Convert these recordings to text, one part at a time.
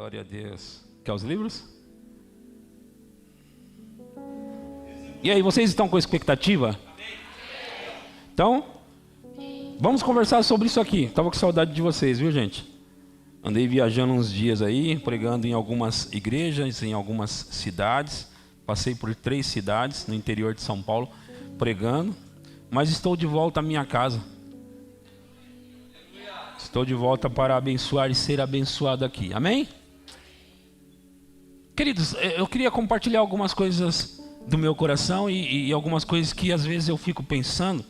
Glória a Deus. Quer os livros? E aí, vocês estão com expectativa? Então, vamos conversar sobre isso aqui. Estava com saudade de vocês, viu, gente? Andei viajando uns dias aí, pregando em algumas igrejas, em algumas cidades. Passei por 3 cidades no interior de São Paulo, pregando. Mas estou de volta à minha casa. Estou de volta para abençoar e ser abençoado aqui. Amém? Queridos, eu queria compartilhar algumas coisas do meu coração e algumas coisas que às vezes eu fico pensando.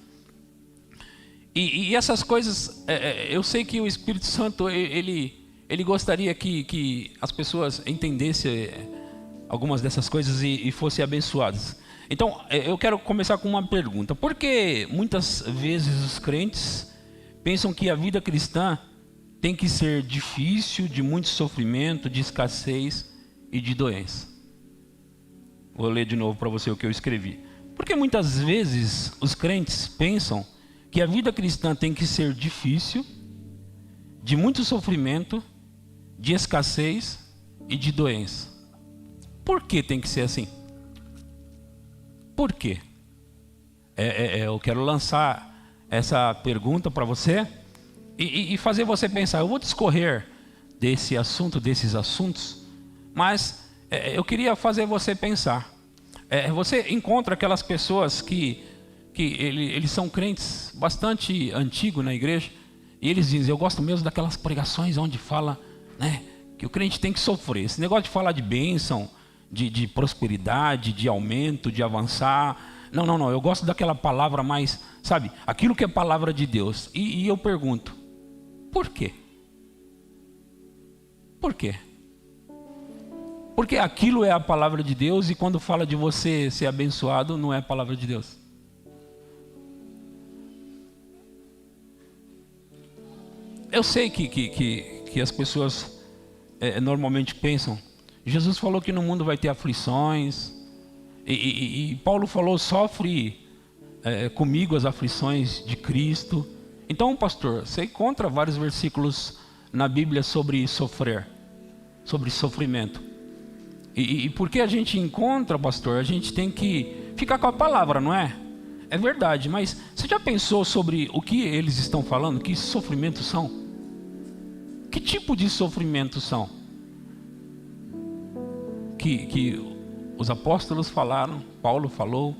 E essas coisas, eu sei que o Espírito Santo, ele gostaria que as pessoas entendessem algumas dessas coisas e fossem abençoadas. Então, eu quero começar com uma pergunta. Por que muitas vezes os crentes pensam que a vida cristã tem que ser difícil, de muito sofrimento, de escassez e de doença? Vou ler de novo para você o que eu escrevi. Porque muitas vezes os crentes pensam que a vida cristã tem que ser difícil, de muito sofrimento, de escassez e de doença. Por que tem que ser assim? Por quê? Eu quero lançar essa pergunta para você e fazer você pensar. Eu vou discorrer desse assunto, desses assuntos, mas eu queria fazer você pensar. Você encontra aquelas pessoas que eles são crentes bastante antigos na igreja, e eles dizem: eu gosto mesmo daquelas pregações onde fala, né, que o crente tem que sofrer. Esse negócio de falar de bênção, de prosperidade, de aumento, de avançar. Não, eu gosto daquela palavra mais, sabe, aquilo que é palavra de Deus. E eu pergunto, por quê? Por quê? Porque aquilo é a palavra de Deus e quando fala de você ser abençoado, não é a palavra de Deus. Eu sei que as pessoas normalmente pensam, Jesus falou que no mundo vai ter aflições, e Paulo falou, sofre comigo as aflições de Cristo. Então, pastor, você encontra vários versículos na Bíblia sobre sofrer, sobre sofrimento. E porque a gente encontra, pastor, a gente tem que ficar com a palavra, não é? É verdade, mas você já pensou sobre o que eles estão falando? Que sofrimentos são? Que tipo de sofrimentos são? Que os apóstolos falaram, Paulo falou,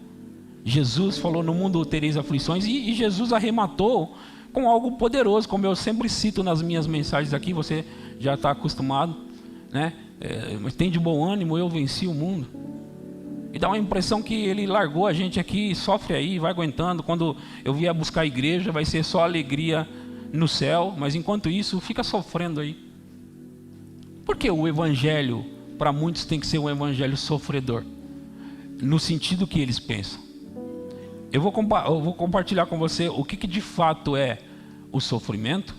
Jesus falou, no mundo tereis aflições, e Jesus arrematou com algo poderoso, como eu sempre cito nas minhas mensagens aqui, você já está acostumado, né? Mas tem de bom ânimo, eu venci o mundo. E dá uma impressão que ele largou a gente aqui, sofre aí, vai aguentando. Quando eu vier buscar a igreja, vai ser só alegria no céu, mas enquanto isso, fica sofrendo aí. Por que o evangelho, para muitos, tem que ser um evangelho sofredor? No sentido que eles pensam. Eu vou compartilhar com você o que de fato é o sofrimento,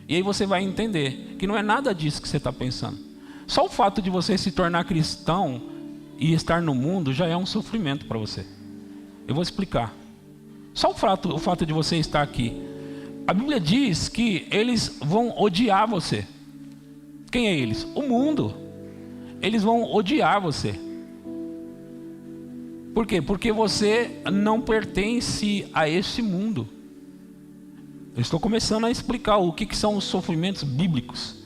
e aí você vai entender que não é nada disso que você está pensando. Só o fato de você se tornar cristão e estar no mundo já é um sofrimento para você. Eu vou explicar. Só o fato de você estar aqui. A Bíblia diz que eles vão odiar você. Quem é eles? O mundo. Eles vão odiar você. Por quê? Porque você não pertence a esse mundo. Eu estou começando a explicar o que são os sofrimentos bíblicos.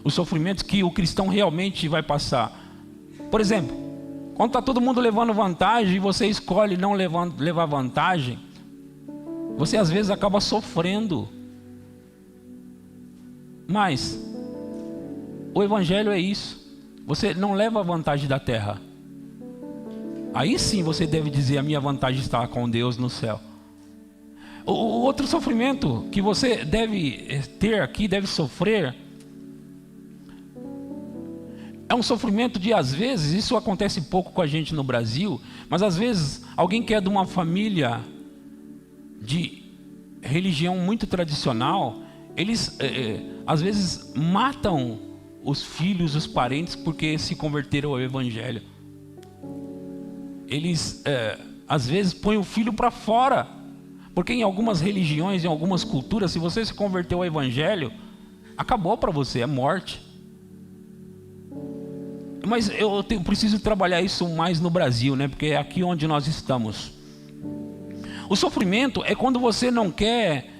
Os sofrimentos que o cristão realmente vai passar. Por exemplo, quando está todo mundo levando vantagem e você escolhe não levar vantagem, você às vezes acaba sofrendo. Mas o evangelho é isso. Você não leva vantagem da terra. Aí sim você deve dizer: a minha vantagem está com Deus no céu. O outro sofrimento que você deve ter aqui, deve sofrer, é um sofrimento de, às vezes, isso acontece pouco com a gente no Brasil, mas às vezes alguém que é de uma família de religião muito tradicional, eles às vezes matam os filhos, os parentes, porque se converteram ao evangelho. Eles às vezes põem o filho para fora, porque em algumas religiões, em algumas culturas, se você se converteu ao evangelho, acabou para você, é morte. Mas eu preciso trabalhar isso mais no Brasil, né? Porque é aqui onde nós estamos. O sofrimento é quando você não quer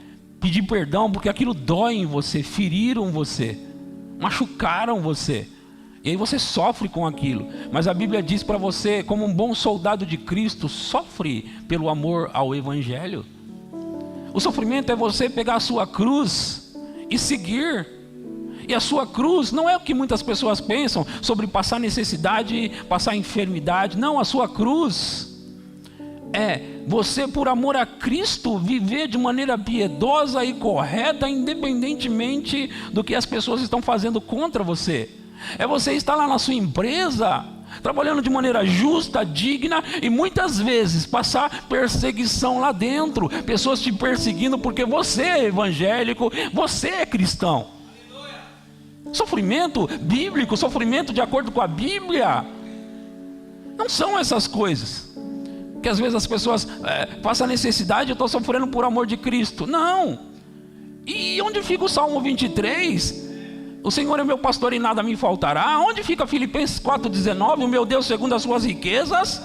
pedir perdão, porque aquilo dói em você, feriram você, machucaram você. E aí você sofre com aquilo. Mas a Bíblia diz para você, como um bom soldado de Cristo, sofre pelo amor ao Evangelho. O sofrimento é você pegar a sua cruz e seguir. E a sua cruz não é o que muitas pessoas pensam sobre passar necessidade, passar enfermidade. Não, a sua cruz é você, por amor a Cristo, viver de maneira piedosa e correta, independentemente do que as pessoas estão fazendo contra você. É você estar lá na sua empresa, trabalhando de maneira justa, digna, e muitas vezes passar perseguição lá dentro, pessoas te perseguindo porque você é evangélico, você é cristão. Sofrimento bíblico, sofrimento de acordo com a Bíblia, não são essas coisas que às vezes as pessoas passam necessidade. Eu estou sofrendo por amor de Cristo. Não. E onde fica o Salmo 23? O Senhor é meu pastor e nada me faltará. Onde fica Filipenses 4,19? O meu Deus, segundo as suas riquezas,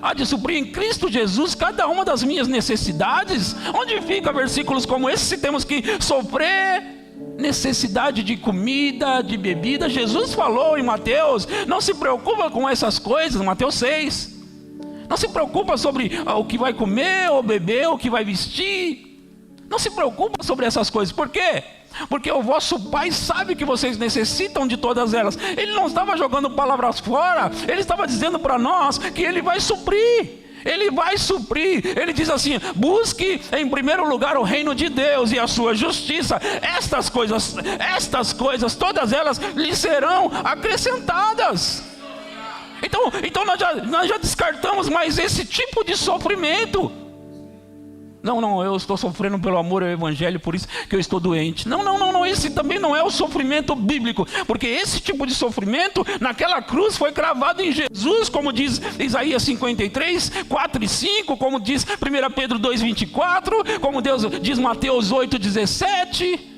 há de suprir em Cristo Jesus cada uma das minhas necessidades. Onde fica versículos como esse, se temos que sofrer necessidade de comida, de bebida? Jesus falou em Mateus, não se preocupa com essas coisas, Mateus 6. Não se preocupa sobre o que vai comer ou beber, o que vai vestir. Não se preocupa sobre essas coisas. Por quê? Porque o vosso Pai sabe que vocês necessitam de todas elas. Ele não estava jogando palavras fora. Ele estava dizendo para nós que Ele vai suprir. Ele vai suprir. Ele diz assim: busque em primeiro lugar o reino de Deus e a sua justiça. Estas coisas, todas elas lhe serão acrescentadas. Então nós já descartamos mais esse tipo de sofrimento. Não, eu estou sofrendo pelo amor ao Evangelho, por isso que eu estou doente. Não, esse também não é o sofrimento bíblico. Porque esse tipo de sofrimento, naquela cruz, foi cravado em Jesus, como diz Isaías 53, 4 e 5, como diz 1 Pedro 2, 24, como diz Mateus 8, 17.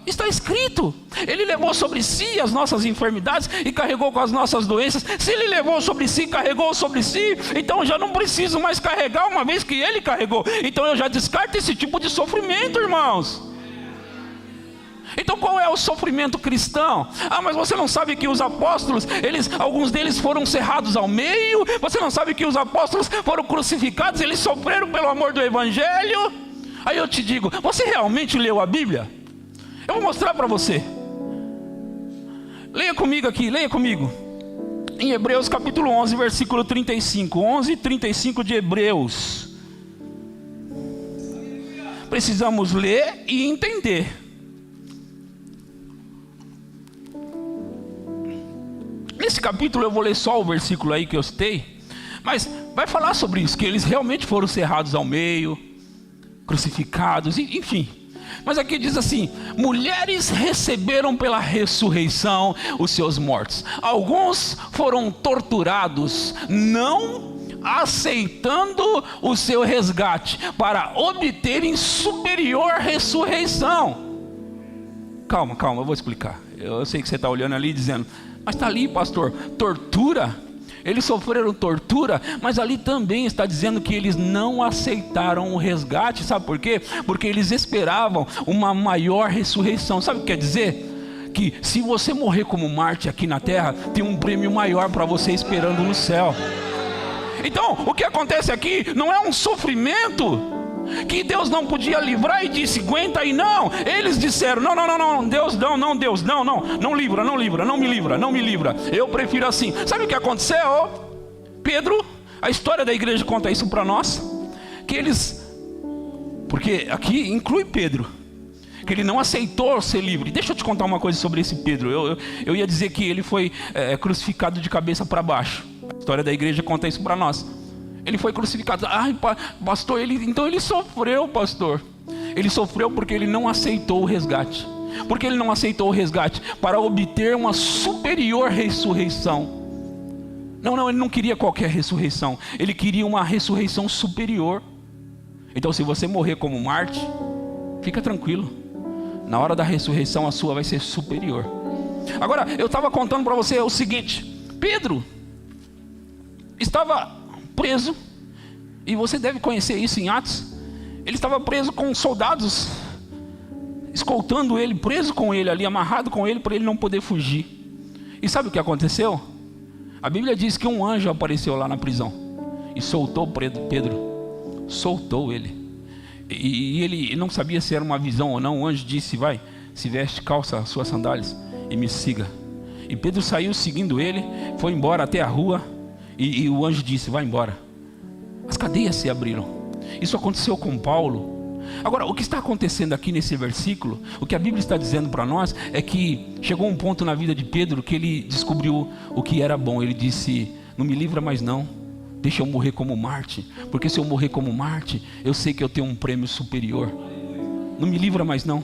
Está escrito. Ele levou sobre si as nossas enfermidades e carregou com as nossas doenças. Se Ele levou sobre si, carregou sobre si, então eu já não preciso mais carregar, uma vez que Ele carregou. Então eu já descarto esse tipo de sofrimento, irmãos. Então qual é o sofrimento cristão? Mas você não sabe que os apóstolos, alguns deles foram cerrados ao meio? Você não sabe que os apóstolos foram crucificados? Eles sofreram pelo amor do Evangelho? Aí eu te digo, você realmente leu a Bíblia? Eu vou mostrar para você. Leia comigo aqui, leia comigo. Em Hebreus capítulo 11, versículo 35. 11 e 35 de Hebreus. Precisamos ler e entender. Nesse capítulo eu vou ler só o versículo aí que eu citei. Mas vai falar sobre isso, que eles realmente foram cerrados ao meio, crucificados, enfim. Mas aqui diz assim: mulheres receberam pela ressurreição os seus mortos. Alguns foram torturados, não aceitando o seu resgate, para obterem superior ressurreição. Calma, eu vou explicar. Eu sei que você está olhando ali dizendo: mas está ali, pastor, tortura. Eles sofreram tortura, mas ali também está dizendo que eles não aceitaram o resgate. Sabe por quê? Porque eles esperavam uma maior ressurreição. Sabe o que quer dizer? Que se você morrer como Marte aqui na terra, tem um prêmio maior para você esperando no céu. Então, o que acontece aqui não é um sofrimento que Deus não podia livrar e disse: aguenta aí. Não, eles disseram: não, Deus não livra, não me livra, eu prefiro assim. Sabe o que aconteceu? Pedro, a história da igreja conta isso para nós, que eles, porque aqui inclui Pedro, que ele não aceitou ser livre. Deixa eu te contar uma coisa sobre esse Pedro. Eu ia dizer que ele foi crucificado de cabeça para baixo. A história da igreja conta isso para nós. Ele foi crucificado. Pastor, então ele sofreu, pastor. Ele sofreu porque ele não aceitou o resgate. Porque ele não aceitou o resgate para obter uma superior ressurreição. Não, ele não queria qualquer ressurreição. Ele queria uma ressurreição superior. Então, se você morrer como Marte, fica tranquilo. Na hora da ressurreição, a sua vai ser superior. Agora, eu estava contando para você o seguinte: Pedro estava preso, e você deve conhecer isso em Atos. Ele estava preso com soldados escoltando ele, preso com ele ali, amarrado com ele, para ele não poder fugir. E sabe o que aconteceu? A Bíblia diz que um anjo apareceu lá na prisão e soltou Pedro, soltou ele. E ele não sabia se era uma visão ou não. O anjo disse: vai, se veste, calça as suas sandálias e me siga. E Pedro saiu seguindo ele, foi embora até a rua, e o anjo disse: vai embora. As cadeias se abriram. Isso aconteceu com Paulo. Agora, o que está acontecendo aqui nesse versículo, o que a Bíblia está dizendo para nós, é que chegou um ponto na vida de Pedro que ele descobriu o que era bom. Ele disse: não me livra mais não, deixa eu morrer como Marte, porque se eu morrer como Marte, eu sei que eu tenho um prêmio superior. Não me livra mais não.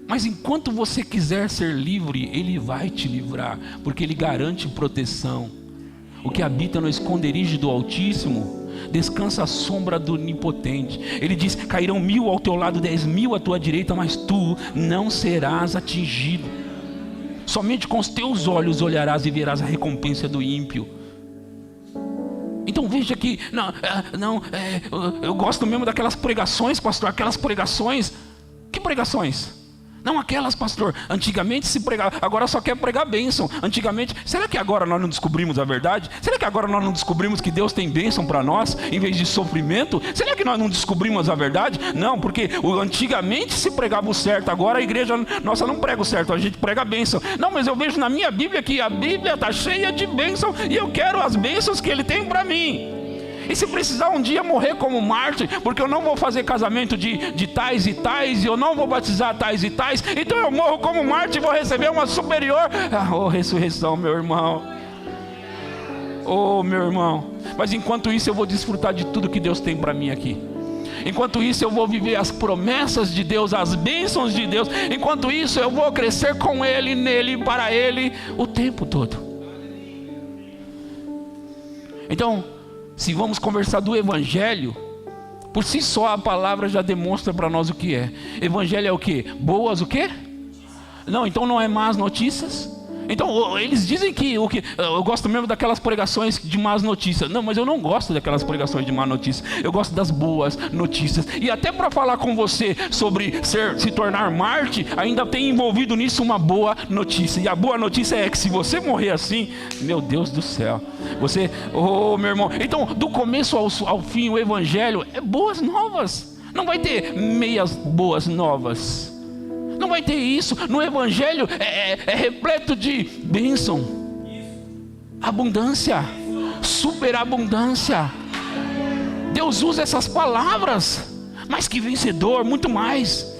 Mas enquanto você quiser ser livre, Ele vai te livrar, porque Ele garante proteção. O que habita no esconderijo do Altíssimo descansa à sombra do Onipotente. Ele diz: cairão 1000 ao teu lado, 10.000 à tua direita, mas tu não serás atingido. Somente com os teus olhos olharás e verás a recompensa do ímpio. Então veja que, eu gosto mesmo daquelas pregações, pastor, aquelas pregações. Que pregações? Não aquelas, pastor, antigamente se pregava, agora só quer pregar bênção. Antigamente, será que agora nós não descobrimos a verdade? Será que agora nós não descobrimos que Deus tem bênção para nós, em vez de sofrimento? Será que nós não descobrimos a verdade? Não, porque antigamente se pregava o certo, agora a igreja nossa não prega o certo, a gente prega a bênção. Não, mas eu vejo na minha Bíblia que a Bíblia está cheia de bênção, e eu quero as bênçãos que Ele tem para mim. E se precisar um dia morrer como Marte, porque eu não vou fazer casamento de tais e tais, e eu não vou batizar tais e tais, então eu morro como Marte e vou receber uma superior. Ressurreição, meu irmão. Meu irmão. Mas enquanto isso eu vou desfrutar de tudo que Deus tem para mim aqui. Enquanto isso eu vou viver as promessas de Deus, as bênçãos de Deus. Enquanto isso eu vou crescer com Ele, nele, para Ele, o tempo todo. Então, se vamos conversar do Evangelho, por si só a palavra já demonstra para nós o que é. Evangelho é o que? Boas o quê? Não, então não é más notícias? Então eles dizem que eu gosto mesmo daquelas pregações de más notícias. Não, mas eu não gosto daquelas pregações de más notícias. Eu gosto das boas notícias. E até para falar com você sobre se tornar Marte, ainda tem envolvido nisso uma boa notícia. E a boa notícia é que se você morrer assim, meu Deus do céu, você, meu irmão, então do começo ao fim o Evangelho é boas novas. Não vai ter meias boas novas. Não vai ter isso. No Evangelho é repleto de bênção, abundância, superabundância. Deus usa essas palavras, mais que vencedor, muito mais.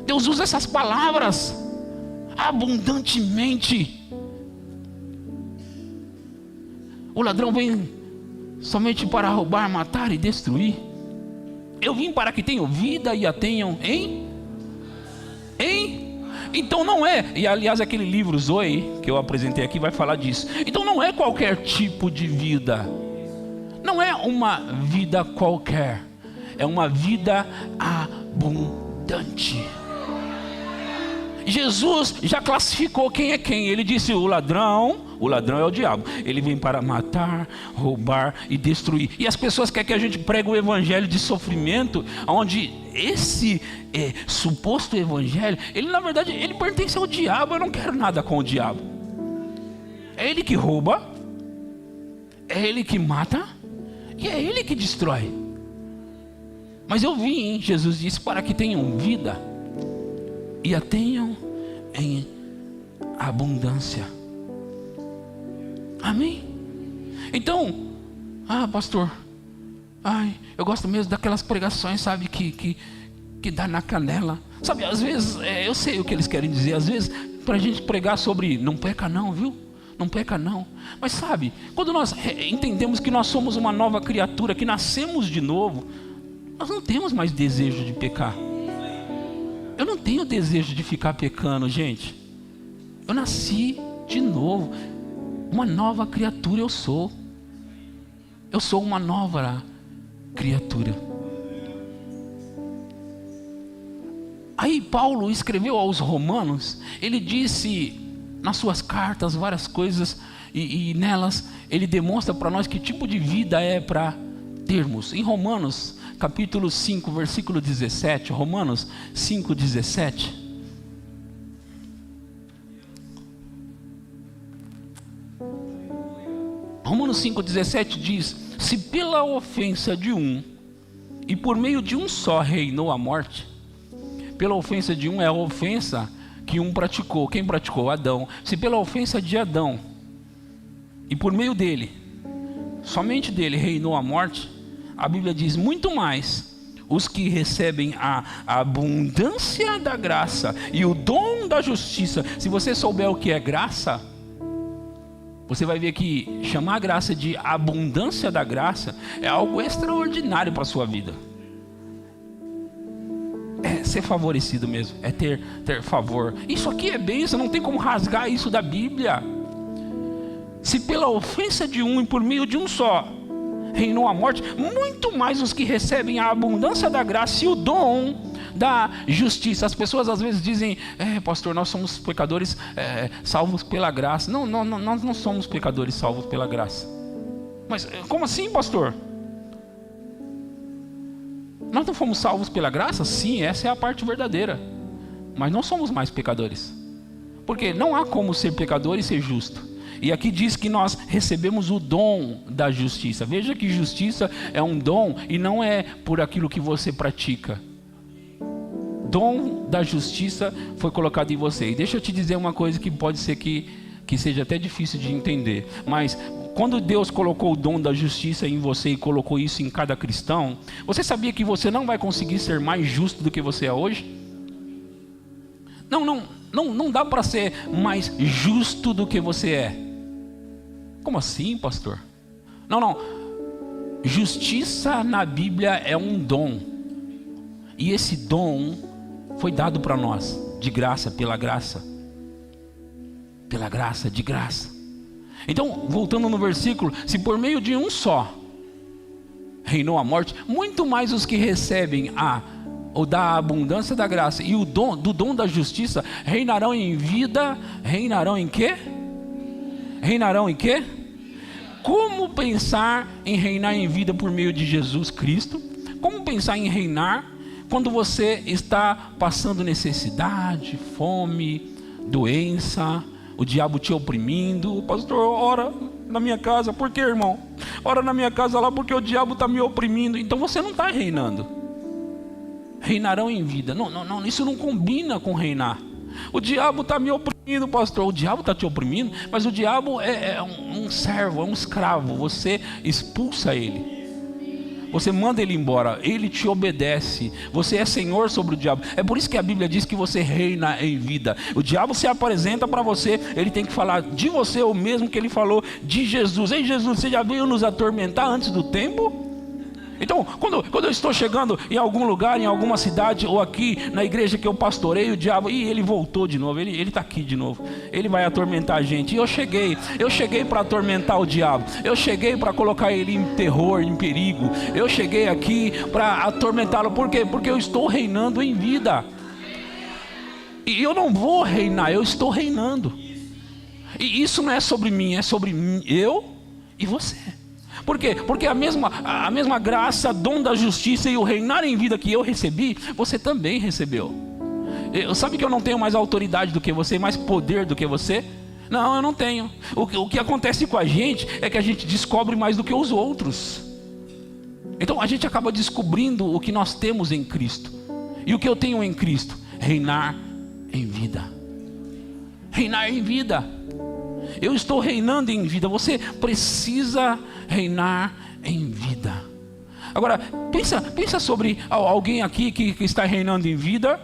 Deus usa essas palavras abundantemente. O ladrão vem somente para roubar, matar e destruir. Eu vim para que tenham vida e a tenham em? Então não é, e aliás aquele livro Zoe, que eu apresentei aqui, vai falar disso. Então não é qualquer tipo de vida. Não é uma vida qualquer. É uma vida abundante. Jesus já classificou quem é quem. Ele disse: o ladrão é o diabo. Ele vem para matar, roubar e destruir. E as pessoas querem que a gente pregue o evangelho de sofrimento, onde esse suposto evangelho, ele na verdade, ele pertence ao diabo. Eu não quero nada com o diabo. É ele que rouba, é ele que mata e é ele que destrói. Mas eu vim, Jesus disse, para que tenham vida e a tenham em abundância. Amém? Então, pastor, eu gosto mesmo daquelas pregações, sabe, que dá na canela. Sabe, às vezes, eu sei o que eles querem dizer. Às vezes, para a gente pregar sobre não peca não, viu? Não peca não. Mas sabe, quando nós entendemos que nós somos uma nova criatura, que nascemos de novo, nós não temos mais desejo de pecar. Eu não tenho desejo de ficar pecando, gente. Eu nasci de novo. Uma nova criatura eu sou. Eu sou uma nova criatura. Aí Paulo escreveu aos Romanos. Ele disse nas suas cartas várias coisas, e nelas ele demonstra para nós que tipo de vida é para termos. Em Romanos capítulo 5, versículo 17, Romanos 5, 17. Romanos 5,17 diz: se pela ofensa de um, e por meio de um só reinou a morte. Pela ofensa de um é a ofensa que um praticou. Quem praticou? Adão. Se pela ofensa de Adão, e por meio dele, somente dele reinou a morte, a Bíblia diz: muito mais os que recebem a abundância da graça e o dom da justiça. Se você souber o que é graça, você vai ver que chamar a graça de abundância da graça é algo extraordinário para a sua vida. É ser favorecido mesmo, é ter favor. Isso aqui é bênção, não tem como rasgar isso da Bíblia. Se pela ofensa de um e por meio de um só reinou a morte, muito mais os que recebem a abundância da graça e o dom da justiça. As pessoas às vezes dizem: pastor, nós somos pecadores salvos pela graça. Não, nós não somos pecadores salvos pela graça. Mas como assim, pastor? Nós não fomos salvos pela graça? Sim, essa é a parte verdadeira. Mas não somos mais pecadores, porque não há como ser pecador e ser justo. E aqui diz que nós recebemos o dom da justiça. Veja que justiça é um dom e não é por aquilo que você pratica. Dom da justiça foi colocado em você. E deixa eu te dizer uma coisa que pode ser que seja até difícil de entender. Mas quando Deus colocou o dom da justiça em você e colocou isso em cada cristão, você sabia que você não vai conseguir ser mais justo do que você é hoje? Não dá para ser mais justo do que você é. Como assim, pastor? Não. Justiça na Bíblia é um dom. E esse dom foi dado para nós, de graça, pela graça. Pela graça, de graça. Então, voltando no versículo: se por meio de um só reinou a morte, muito mais os que recebem ou da abundância da graça e o dom da justiça reinarão em vida. Reinarão em quê? Reinarão em quê? Como pensar em reinar em vida por meio de Jesus Cristo? Como pensar em reinar quando você está passando necessidade, fome, doença, o diabo te oprimindo? Pastor, ora na minha casa. Por quê, irmão? Ora na minha casa lá porque o diabo está me oprimindo. Então você não está reinando. Reinarão em vida. Não, isso não combina com reinar. O diabo está me oprimindo, pastor. O diabo está te oprimindo, mas o diabo é um servo, é um escravo. Você expulsa ele. Você manda ele embora, ele te obedece. Você é senhor sobre o diabo. É por isso que a Bíblia diz que você reina em vida. O diabo se apresenta para você, ele tem que falar de você o mesmo que ele falou de Jesus. Ei, Jesus, você já veio nos atormentar antes do tempo? Então, quando eu estou chegando em algum lugar, em alguma cidade, ou aqui na igreja que eu pastorei, o diabo, ele voltou de novo, ele está aqui de novo, ele vai atormentar a gente. E eu cheguei para atormentar o diabo, eu cheguei para colocar ele em terror, em perigo, eu cheguei aqui para atormentá-lo. Por quê? Porque eu estou reinando em vida. E eu não vou reinar, eu estou reinando. E isso não é sobre mim, é sobre mim, eu e você. Por quê? Porque a mesma graça, dom da justiça e o reinar em vida que eu recebi, você também recebeu. Sabe que eu não tenho mais autoridade do que você, mais poder do que você? Não, eu não tenho. O que acontece com a gente é que a gente descobre mais do que os outros. Então a gente acaba descobrindo o que nós temos em Cristo. E o que eu tenho em Cristo? Reinar em vida. Reinar em vida. Eu estou reinando em vida. Você precisa reinar em vida. Agora, pensa sobre alguém aqui que está reinando em vida.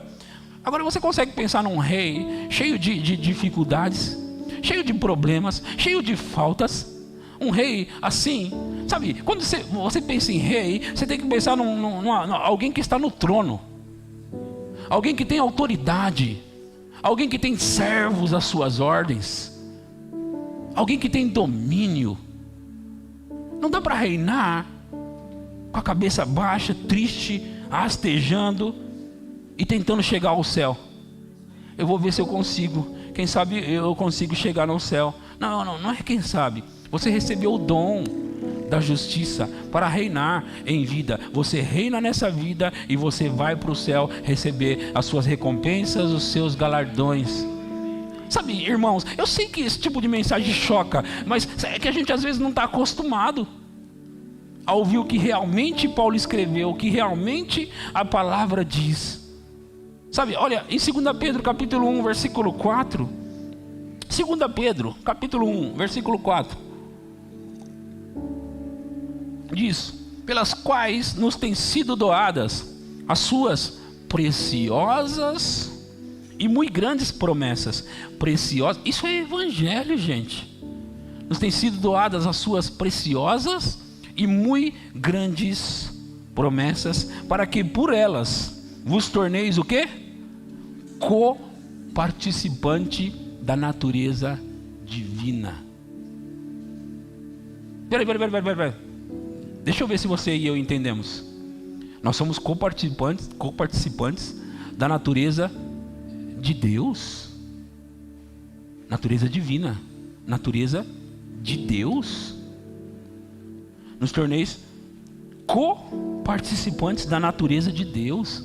Agora você consegue pensar num rei cheio de dificuldades, cheio de problemas, cheio de faltas? Um rei assim, sabe? Quando você pensa em rei, você tem que pensar num alguém que está no trono, alguém que tem autoridade, alguém que tem servos às suas ordens, alguém que tem domínio. Não dá para reinar com a cabeça baixa, triste, rastejando e tentando chegar ao céu. Eu vou ver se eu consigo quem sabe eu consigo chegar no céu. Não é quem sabe. Você recebeu o dom da justiça para reinar em vida. Você reina nessa vida e você vai para o céu receber as suas recompensas, os seus galardões. Sabe, irmãos, eu sei que esse tipo de mensagem choca, mas é que a gente às vezes não está acostumado a ouvir o que realmente Paulo escreveu, o que realmente a palavra diz. Sabe, olha, em 2 Pedro capítulo 1, versículo 4, 2 Pedro capítulo 1, versículo 4, diz: pelas quais nos têm sido doadas as suas preciosas e muito grandes promessas. Preciosas, isso é evangelho, gente. Nos têm sido doadas as suas preciosas e muito grandes promessas, para que por elas vos torneis o quê? Co-participante da natureza divina. Peraí. Deixa eu ver se você e eu entendemos. Nós somos co-participantes da natureza de Deus. Natureza divina. Natureza de Deus. Nos torneis co-participantes da natureza de Deus.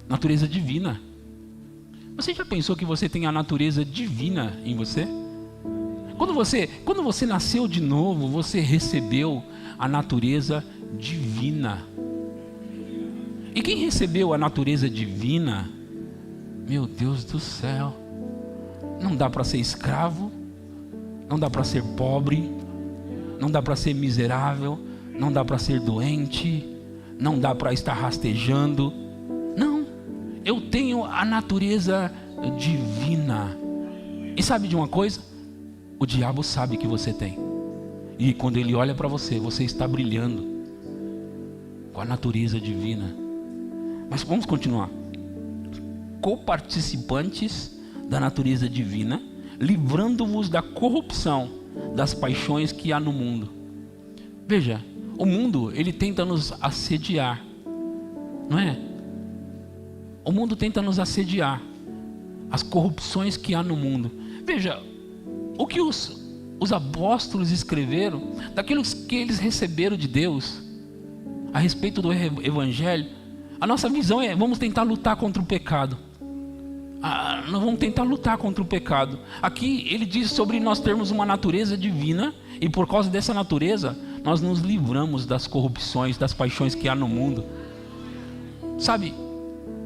Natureza divina. Você já pensou que você tem a natureza divina em você? Quando você nasceu de novo, você recebeu a natureza divina. E quem recebeu a natureza divina, meu Deus do céu, não dá para ser escravo, não dá para ser pobre, não dá para ser miserável, não dá para ser doente, não dá para estar rastejando. Não, eu tenho a natureza divina. E sabe de uma coisa? O diabo sabe que você tem. E quando ele olha para você, você está brilhando com a natureza divina. Mas vamos continuar. Co-participantes da natureza divina, livrando-vos da corrupção das paixões que há no mundo. Veja, o mundo, ele tenta nos assediar, não é? O mundo tenta nos assediar. As corrupções que há no mundo. Veja, o que os apóstolos escreveram, daquilo que eles receberam de Deus, a respeito do evangelho, a nossa visão é: vamos tentar lutar contra o pecado. Nós vamos tentar lutar contra o pecado. Aqui ele diz sobre nós termos uma natureza divina, e por causa dessa natureza, nós nos livramos das corrupções, das paixões que há no mundo. Sabe?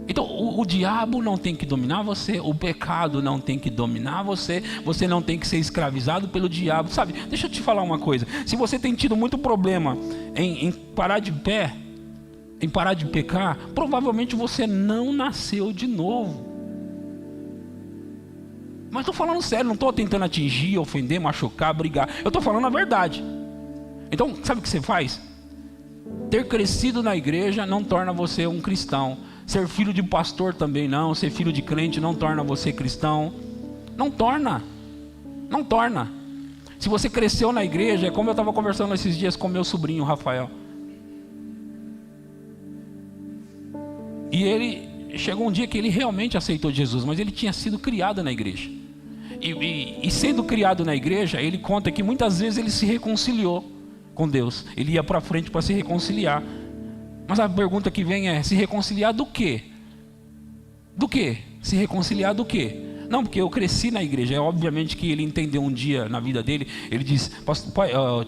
Então o diabo não tem que dominar você, o pecado não tem que dominar você, você não tem que ser escravizado pelo diabo. Sabe, deixa eu te falar uma coisa: se você tem tido muito problema em parar de pé, em parar de pecar, provavelmente você não nasceu de novo. Mas estou falando sério, não estou tentando atingir, ofender, machucar, brigar. Eu estou falando a verdade. Então, sabe o que você faz? Ter crescido na igreja não torna você um cristão. Ser filho de pastor também não. Ser filho de crente não torna você cristão. Não torna. Não torna. Se você cresceu na igreja, é como eu estava conversando esses dias com meu sobrinho Rafael. E ele chegou um dia que ele realmente aceitou Jesus, mas ele tinha sido criado na igreja. E sendo criado na igreja, ele conta que muitas vezes ele se reconciliou com Deus. Ele ia para frente para se reconciliar. Mas a pergunta que vem é: se reconciliar do quê? Do quê? Se reconciliar do quê? Não, porque eu cresci na igreja. É obviamente que ele entendeu um dia na vida dele. Ele disse: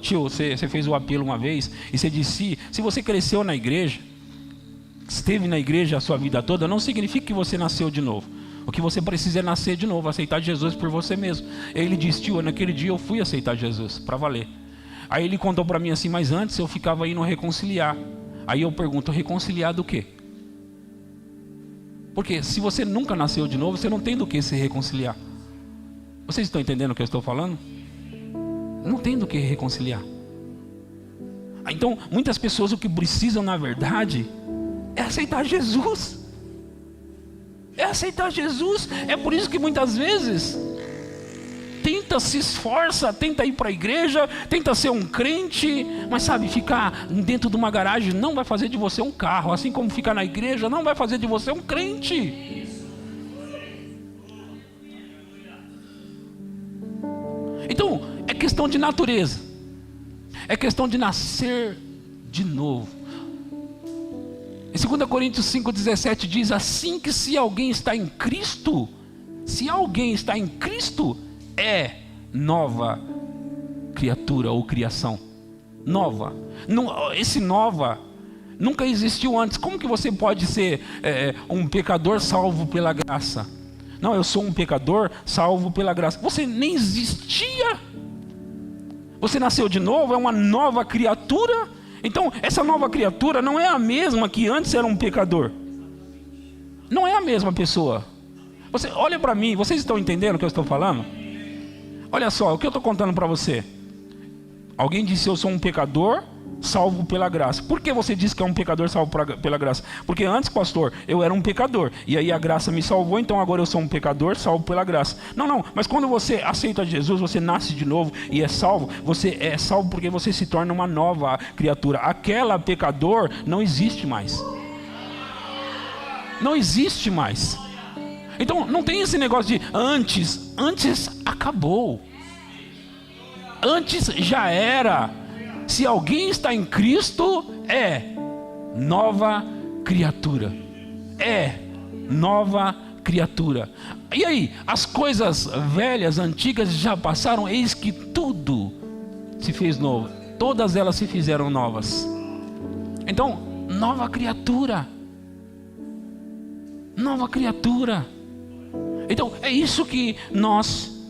tio, você fez o apelo uma vez e você disse: se você cresceu na igreja, esteve na igreja a sua vida toda, não significa que você nasceu de novo. O que você precisa é nascer de novo, aceitar Jesus por você mesmo. Ele disse: tio, naquele dia eu fui aceitar Jesus, para valer. Aí ele contou para mim assim: mas antes eu ficava indo reconciliar. Aí eu pergunto: reconciliar do quê? Porque se você nunca nasceu de novo, você não tem do que se reconciliar. Vocês estão entendendo o que eu estou falando? Não tem do que reconciliar. Então, muitas pessoas o que precisam na verdade é aceitar Jesus. É aceitar Jesus. É por isso que muitas vezes se esforça, tenta ir para a igreja, tenta ser um crente, mas sabe, ficar dentro de uma garagem não vai fazer de você um carro, assim como ficar na igreja não vai fazer de você um crente. Então, é questão de natureza. É questão de nascer de novo. Em 2 Coríntios 5,17 diz assim que se alguém está em Cristo, é nova criatura ou criação. Nova. Esse nova nunca existiu antes. Como que você pode ser um pecador salvo pela graça? Não, eu sou um pecador salvo pela graça. Você nem existia. Você nasceu de novo, é uma nova criatura. Então, essa nova criatura não é a mesma que antes era um pecador. Não é a mesma pessoa. Olha para mim, vocês estão entendendo o que eu estou falando? Olha só, o que eu estou contando para você. Alguém disse: eu sou um pecador salvo pela graça. Por que você disse que é um pecador salvo pela graça? Porque antes, pastor, eu era um pecador, e aí a graça me salvou, então agora eu sou um pecador salvo pela graça. Não, mas quando você aceita Jesus, você nasce de novo e é salvo. Você é salvo porque você se torna uma nova criatura. Aquela pecador não existe mais. Não existe mais. Então não tem esse negócio de antes acabou. Antes já era. Se alguém está em Cristo, é nova criatura. É nova criatura. E aí, as coisas velhas, antigas já passaram, eis que tudo se fez novo. Todas elas se fizeram novas. Então, nova criatura. Nova criatura. Então, é isso que nós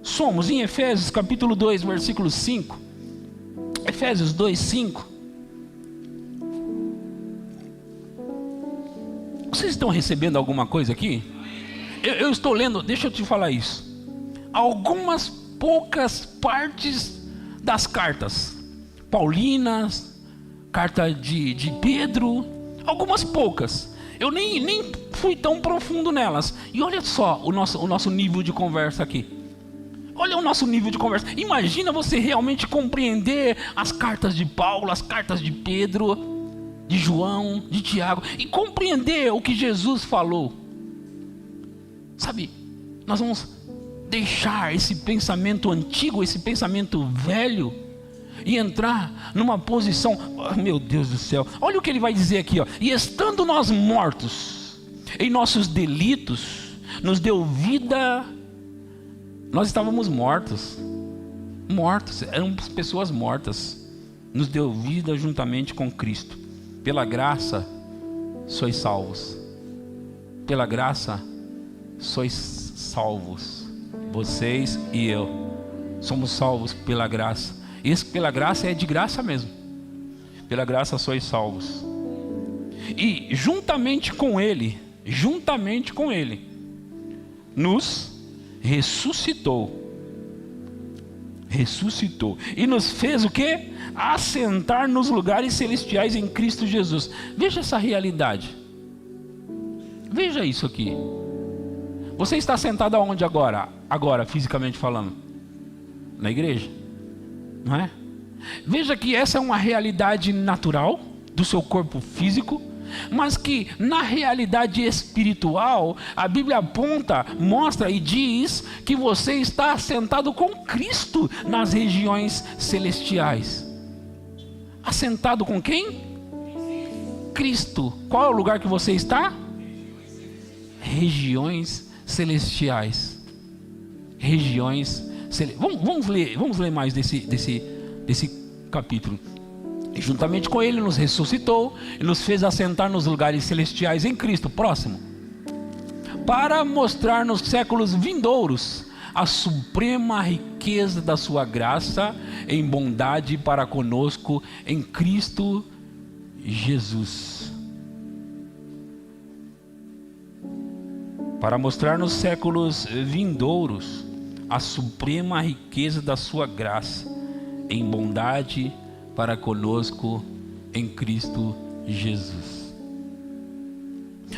somos. Em Efésios capítulo 2, versículo 5. Efésios 2, 5. Vocês estão recebendo alguma coisa aqui? Eu estou lendo, deixa eu te falar isso. Algumas poucas partes das cartas paulinas, carta de Pedro, algumas poucas. Eu nem fui tão profundo nelas. E olha só o nosso nível de conversa aqui. Olha o nosso nível de conversa. Imagina você realmente compreender as cartas de Paulo, as cartas de Pedro, de João, de Tiago, e compreender o que Jesus falou. Sabe, nós vamos deixar esse pensamento antigo, esse pensamento velho, e entrar numa posição, oh, meu Deus do céu, olha o que ele vai dizer aqui, ó. E estando nós mortos em nossos delitos, nos deu vida. Nós estávamos mortos, éramos pessoas mortas, nos deu vida juntamente com Cristo. Pela graça sois salvos. Pela graça sois salvos. Vocês e eu somos salvos pela graça. Isso pela graça é de graça mesmo. Pela graça sois salvos. E juntamente com Ele, nos ressuscitou e nos fez o quê? Assentar nos lugares celestiais em Cristo Jesus. Veja essa realidade. Veja isso aqui. Você está sentado aonde agora? Agora, fisicamente falando? Na igreja? Não é? Veja que essa é uma realidade natural do seu corpo físico, mas que na realidade espiritual, a Bíblia aponta, mostra e diz que você está assentado com Cristo nas regiões celestiais. Assentado com quem? Cristo. Qual é o lugar que você está? Regiões celestiais. Regiões celestiais. Vamos ler mais desse capítulo. E juntamente com Ele nos ressuscitou e nos fez assentar nos lugares celestiais em Cristo. Próximo. Para mostrar nos séculos vindouros a suprema riqueza da sua graça em bondade para conosco em Cristo Jesus. Para mostrar nos séculos vindouros a suprema riqueza da sua graça em bondade para conosco em Cristo Jesus.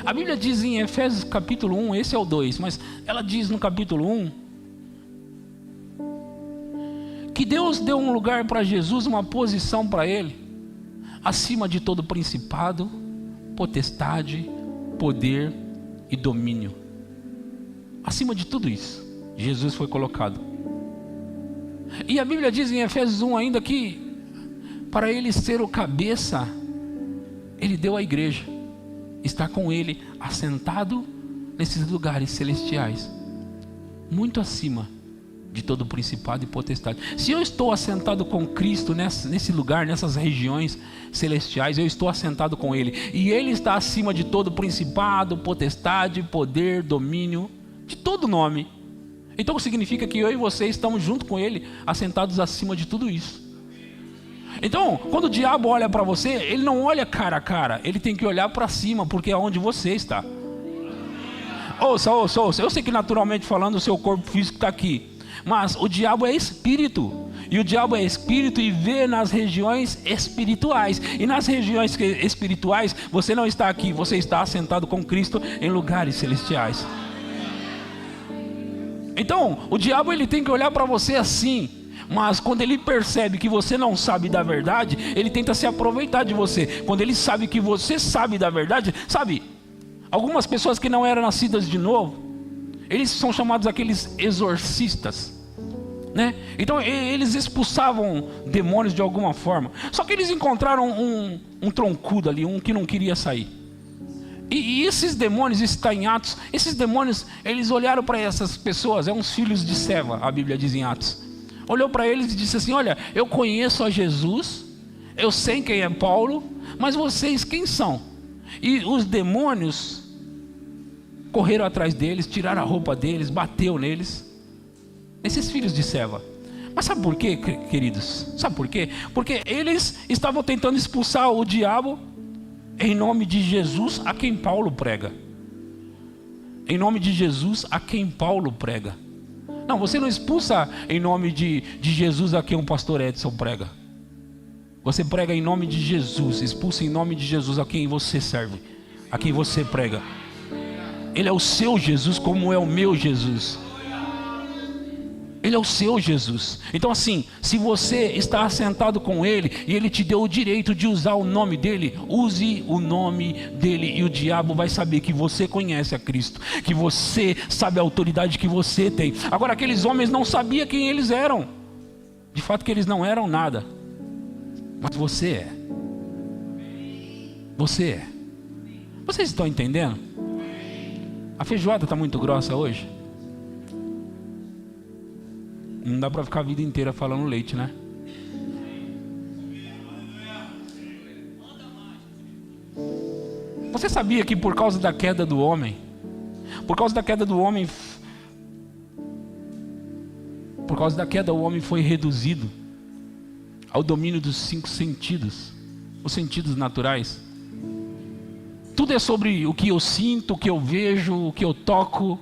A Bíblia diz em Efésios capítulo 1, esse é o 2, mas ela diz no capítulo 1 que Deus deu um lugar para Jesus, uma posição para Ele, acima de todo principado, potestade, poder e domínio. Acima de tudo isso, Jesus foi colocado. E a Bíblia diz em Efésios 1 ainda que para ele ser o cabeça, ele deu à igreja, está com ele assentado nesses lugares celestiais, muito acima de todo principado e potestade. Se eu estou assentado com Cristo nesse lugar, nessas regiões celestiais, eu estou assentado com Ele, e Ele está acima de todo principado, potestade, poder, domínio, de todo nome. Então significa que eu e você estamos junto com Ele, assentados acima de tudo isso. Então, quando o diabo olha para você, ele não olha cara a cara, ele tem que olhar para cima, porque é onde você está. Ouça. Eu sei que naturalmente falando, o seu corpo físico está aqui, mas o diabo é espírito. E o diabo é espírito e vê nas regiões espirituais. E nas regiões espirituais, você não está aqui, você está assentado com Cristo em lugares celestiais. Então, o diabo ele tem que olhar para você assim. Mas quando ele percebe que você não sabe da verdade, ele tenta se aproveitar de você. Quando ele sabe que você sabe da verdade, sabe, algumas pessoas que não eram nascidas de novo, eles são chamados aqueles exorcistas, né? Então eles expulsavam demônios de alguma forma. Só que eles encontraram um troncudo ali, um que não queria sair. E esses demônios, isso está em Atos, esses demônios, eles olharam para essas pessoas, uns filhos de Seva, a Bíblia diz em Atos. Olhou para eles e disse assim: olha, eu conheço a Jesus, eu sei quem é Paulo, mas vocês quem são? E os demônios correram atrás deles, tiraram a roupa deles, bateu neles, esses filhos de Seva. Mas sabe por quê, queridos? Sabe por quê? Porque eles estavam tentando expulsar o diabo em nome de Jesus a quem Paulo prega. Em nome de Jesus a quem Paulo prega. Não, você não expulsa em nome de Jesus a quem o pastor Edson prega. Você prega em nome de Jesus, expulsa em nome de Jesus a quem você serve, a quem você prega. Ele é o seu Jesus como é o meu Jesus. Ele é o seu Jesus. Então assim, se você está assentado com Ele e Ele te deu o direito de usar o nome dEle, use o nome dEle, e o diabo vai saber que você conhece a Cristo, que você sabe a autoridade que você tem. Agora aqueles homens não sabiam quem eles eram. De fato que eles não eram nada. Mas você é. Você é. Vocês estão entendendo? A feijoada está muito grossa hoje. Não dá para ficar a vida inteira falando leite, né? Você sabia que por causa da queda do homem, por causa da queda o homem foi reduzido ao domínio dos 5 sentidos, os sentidos naturais. Tudo é sobre o que eu sinto, o que eu vejo, o que eu toco.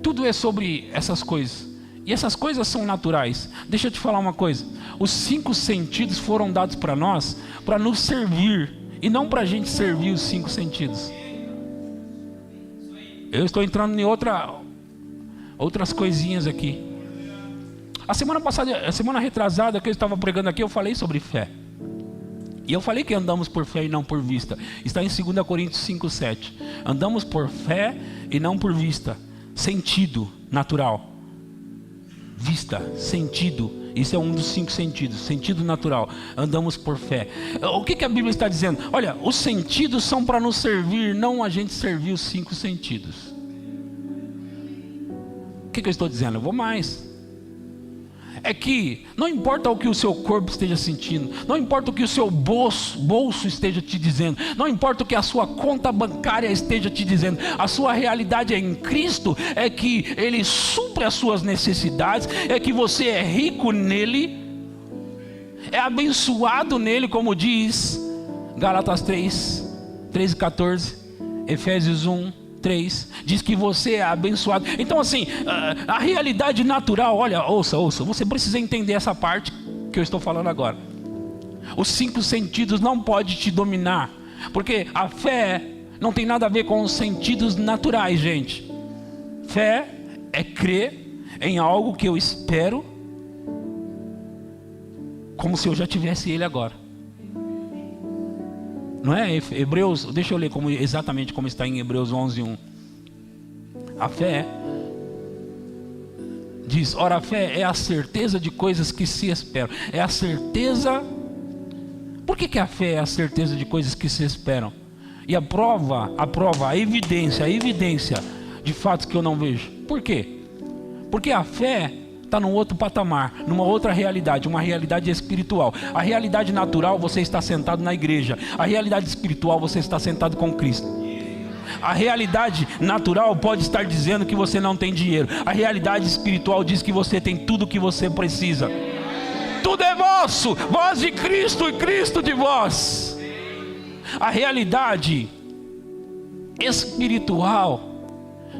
Tudo é sobre essas coisas. E essas coisas são naturais. Deixa eu te falar uma coisa. Os 5 sentidos foram dados para nós para nos servir, e não para a gente servir os 5 sentidos. Eu estou entrando em outras coisinhas aqui. A semana passada, a semana retrasada que eu estava pregando aqui, eu falei sobre fé. E eu falei que andamos por fé e não por vista. Está em 2 Coríntios 5:7. Andamos por fé e não por vista. Sentido natural. Vista, sentido, isso é um dos 5 sentidos, sentido natural. Andamos por fé. O que a Bíblia está dizendo? Olha, os sentidos são para nos servir, não a gente servir os 5 sentidos. O que eu estou dizendo? Eu vou mais. É que não importa o que o seu corpo esteja sentindo, não importa o que o seu bolso esteja te dizendo, não importa o que a sua conta bancária esteja te dizendo, a sua realidade é em Cristo, é que Ele supre as suas necessidades, é que você é rico nele, é abençoado nele, como diz Gálatas 3:14, Efésios 1:3, diz que você é abençoado. Então assim, a realidade natural, olha, ouça, você precisa entender essa parte que eu estou falando agora. Os 5 sentidos não podem te dominar, porque a fé não tem nada a ver com os sentidos naturais, gente. Fé é crer em algo que eu espero, como se eu já tivesse ele agora. Não é? Hebreus, deixa eu ler exatamente como está em Hebreus 11:1. A fé Diz, ora, a fé é a certeza de coisas que se esperam. É a certeza. Por que a fé é a certeza de coisas que se esperam? E a evidência de fatos que eu não vejo. Por quê? Porque a fé está num outro patamar, numa outra realidade, uma realidade espiritual. A realidade natural, você está sentado na igreja. A realidade espiritual, você está sentado com Cristo. A realidade natural pode estar dizendo que você não tem dinheiro. A realidade espiritual diz que você tem tudo o que você precisa. Tudo é vosso, vós de Cristo e Cristo de vós. A realidade espiritual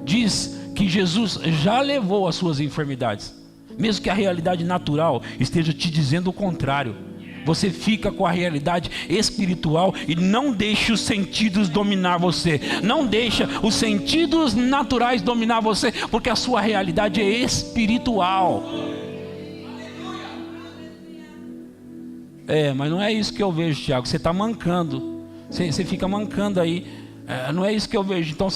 diz que Jesus já levou as suas enfermidades. Mesmo que a realidade natural esteja te dizendo o contrário, você fica com a realidade espiritual e não deixa os sentidos dominar você. Não deixa os sentidos naturais dominar você, porque a sua realidade é espiritual. Mas não é isso que eu vejo, Tiago. Você está mancando. Você fica mancando aí. Não é isso que eu vejo. Então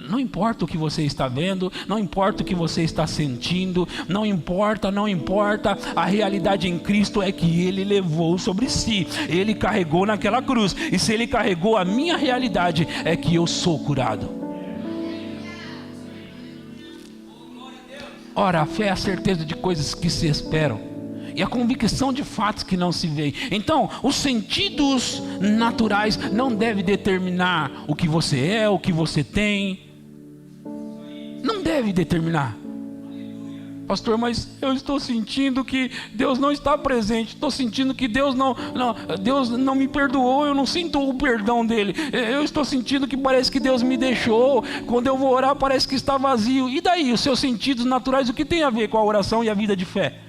não importa o que você está vendo, não importa o que você está sentindo, não importa. A realidade em Cristo é que Ele levou sobre si. Ele carregou naquela cruz. E se Ele carregou, a minha realidade é que eu sou curado. Ora, a fé é a certeza de coisas que se esperam e a convicção de fatos que não se veem. Então, os sentidos naturais não devem determinar o que você é, o que você tem. Não deve determinar. Pastor, mas eu estou sentindo que Deus não está presente. Estou sentindo que Deus não me perdoou. Eu não sinto o perdão dele. Eu estou sentindo que parece que Deus me deixou. Quando eu vou orar parece que está vazio. E daí, os seus sentidos naturais, o que tem a ver com a oração e a vida de fé?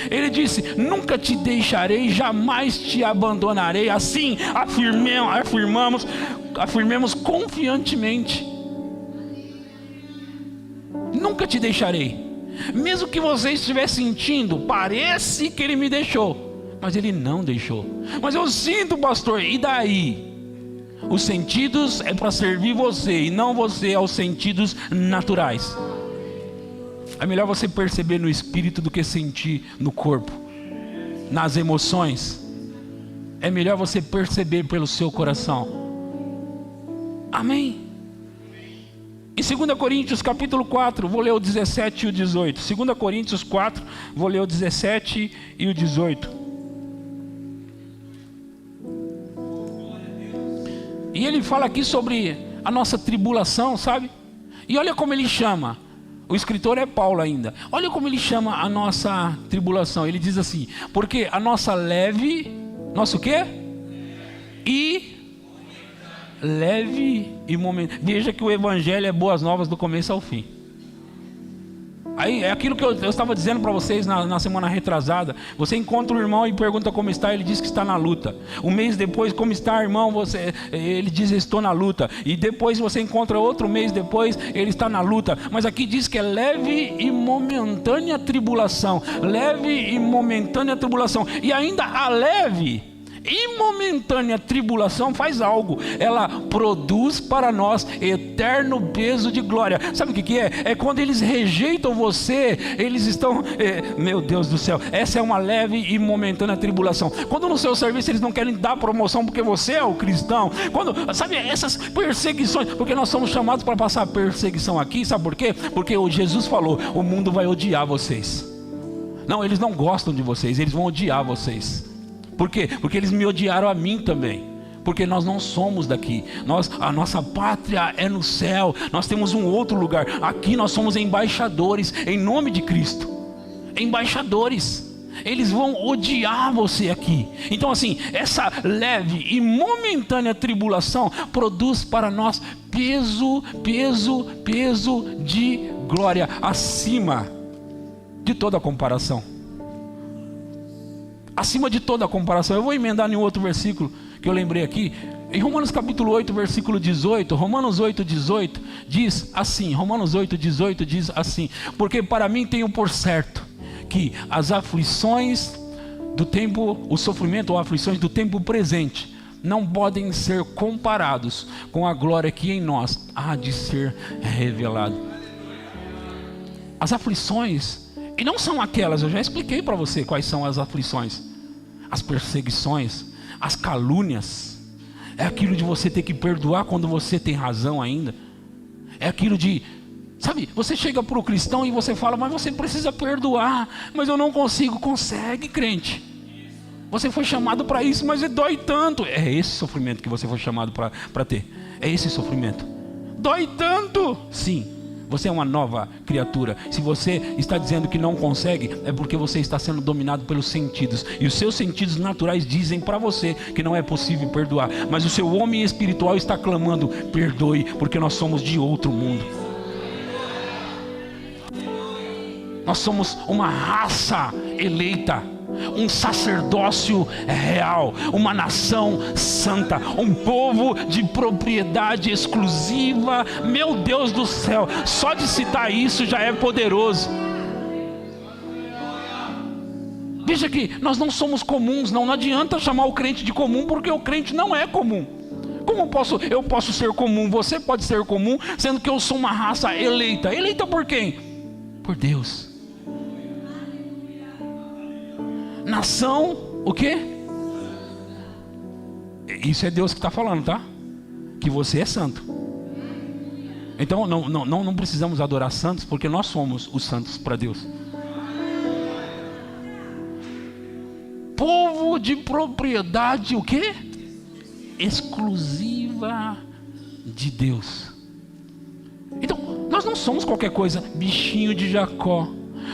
Ele disse, nunca te deixarei, jamais te abandonarei. Assim afirmemos confiantemente. Nunca te deixarei. Mesmo que você estiver sentindo, parece que Ele me deixou, mas Ele não deixou. Mas eu sinto, pastor, e daí? Os sentidos é para servir você e não você aos sentidos naturais. É melhor você perceber no espírito do que sentir no corpo, nas emoções. É melhor você perceber pelo seu coração. Amém? Em 2 Coríntios capítulo 4, vou ler o 17 e o 18. 2 Coríntios 4, vou ler o 17 e o 18. E ele fala aqui sobre a nossa tribulação, sabe? E olha como ele chama. O escritor é Paulo ainda. Olha como ele chama a nossa tribulação. Ele diz assim, porque a nossa leve... Nosso o quê? Leve e momentânea. Veja que o evangelho é boas novas do começo ao fim. Aí é aquilo que eu estava dizendo para vocês na semana retrasada. Você encontra um irmão e pergunta como está, ele diz que está na luta. Um mês depois, como está, irmão? Ele diz, estou na luta. E depois você encontra outro mês depois, ele está na luta. Mas aqui diz que é leve e momentânea tribulação. Leve e momentânea tribulação. E ainda a leve e momentânea tribulação faz algo. Ela produz para nós eterno peso de glória. Sabe o que é? É quando eles rejeitam você. Eles estão, meu Deus do céu, essa é uma leve e momentânea tribulação. Quando no seu serviço eles não querem dar promoção porque você é o cristão. Quando, sabe, essas perseguições, porque nós somos chamados para passar perseguição aqui. Sabe por quê? Porque o Jesus falou, o mundo vai odiar vocês. Não, eles não gostam de vocês, eles vão odiar vocês. Por quê? Porque eles me odiaram a mim também. Porque nós não somos daqui. A nossa pátria é no céu. Nós temos um outro lugar. Aqui nós somos embaixadores em nome de Cristo. Embaixadores. Eles vão odiar você aqui. Então assim, essa leve e momentânea tribulação produz para nós peso de glória acima de toda comparação. Acima de toda a comparação. Eu vou emendar em outro versículo que eu lembrei aqui. Em Romanos capítulo 8, versículo 18. Romanos 8, 18 diz assim. Romanos 8, 18 diz assim. Porque para mim tenho por certo que as aflições do tempo, o sofrimento ou aflições do tempo presente não podem ser comparados com a glória que em nós há de ser revelada. as aflições, e não são aquelas, eu já expliquei para você quais são as aflições, as perseguições, as calúnias, é aquilo de você ter que perdoar quando você tem razão ainda, é aquilo de, sabe, você chega para o cristão e você fala, mas você precisa perdoar, mas eu não consigo. Consegue, crente, você foi chamado para isso, mas dói tanto. É esse sofrimento que você foi chamado para ter, é esse sofrimento, dói tanto. Sim, você é uma nova criatura. Se você está dizendo que não consegue, é porque você está sendo dominado pelos sentidos, e os seus sentidos naturais dizem para você que não é possível perdoar, mas o seu homem espiritual está clamando, perdoe, porque nós somos de outro mundo. Nós somos uma raça eleita, um sacerdócio real, uma nação santa, um povo de propriedade exclusiva. Meu Deus do céu, só de citar isso já é poderoso. Veja que nós não somos comuns, não adianta chamar o crente de comum, porque o crente não é comum. Como eu posso ser comum, você pode ser comum, sendo que eu sou uma raça eleita. Eleita por quem? Por Deus. Nação, o quê? Isso é Deus que está falando, tá? Que você é santo. Então não precisamos adorar santos, porque nós somos os santos para Deus. Povo de propriedade, o quê? Exclusiva de Deus. Então, nós não somos qualquer coisa, bichinho de Jacó.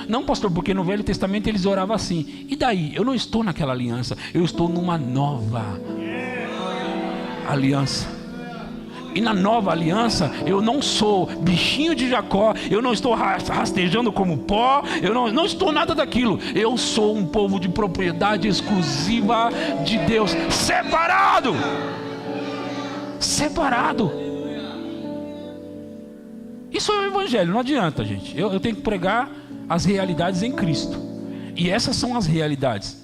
Não, pastor, porque no Velho Testamento eles oravam assim. E daí? Eu não estou naquela aliança, eu estou numa nova aliança. E na nova aliança eu não sou bichinho de Jacó, eu não estou rastejando como pó, eu não estou nada daquilo. Eu sou um povo de propriedade exclusiva de Deus, separado. Isso é o evangelho, não adianta, gente. Eu tenho que pregar as realidades em Cristo, e essas são as realidades.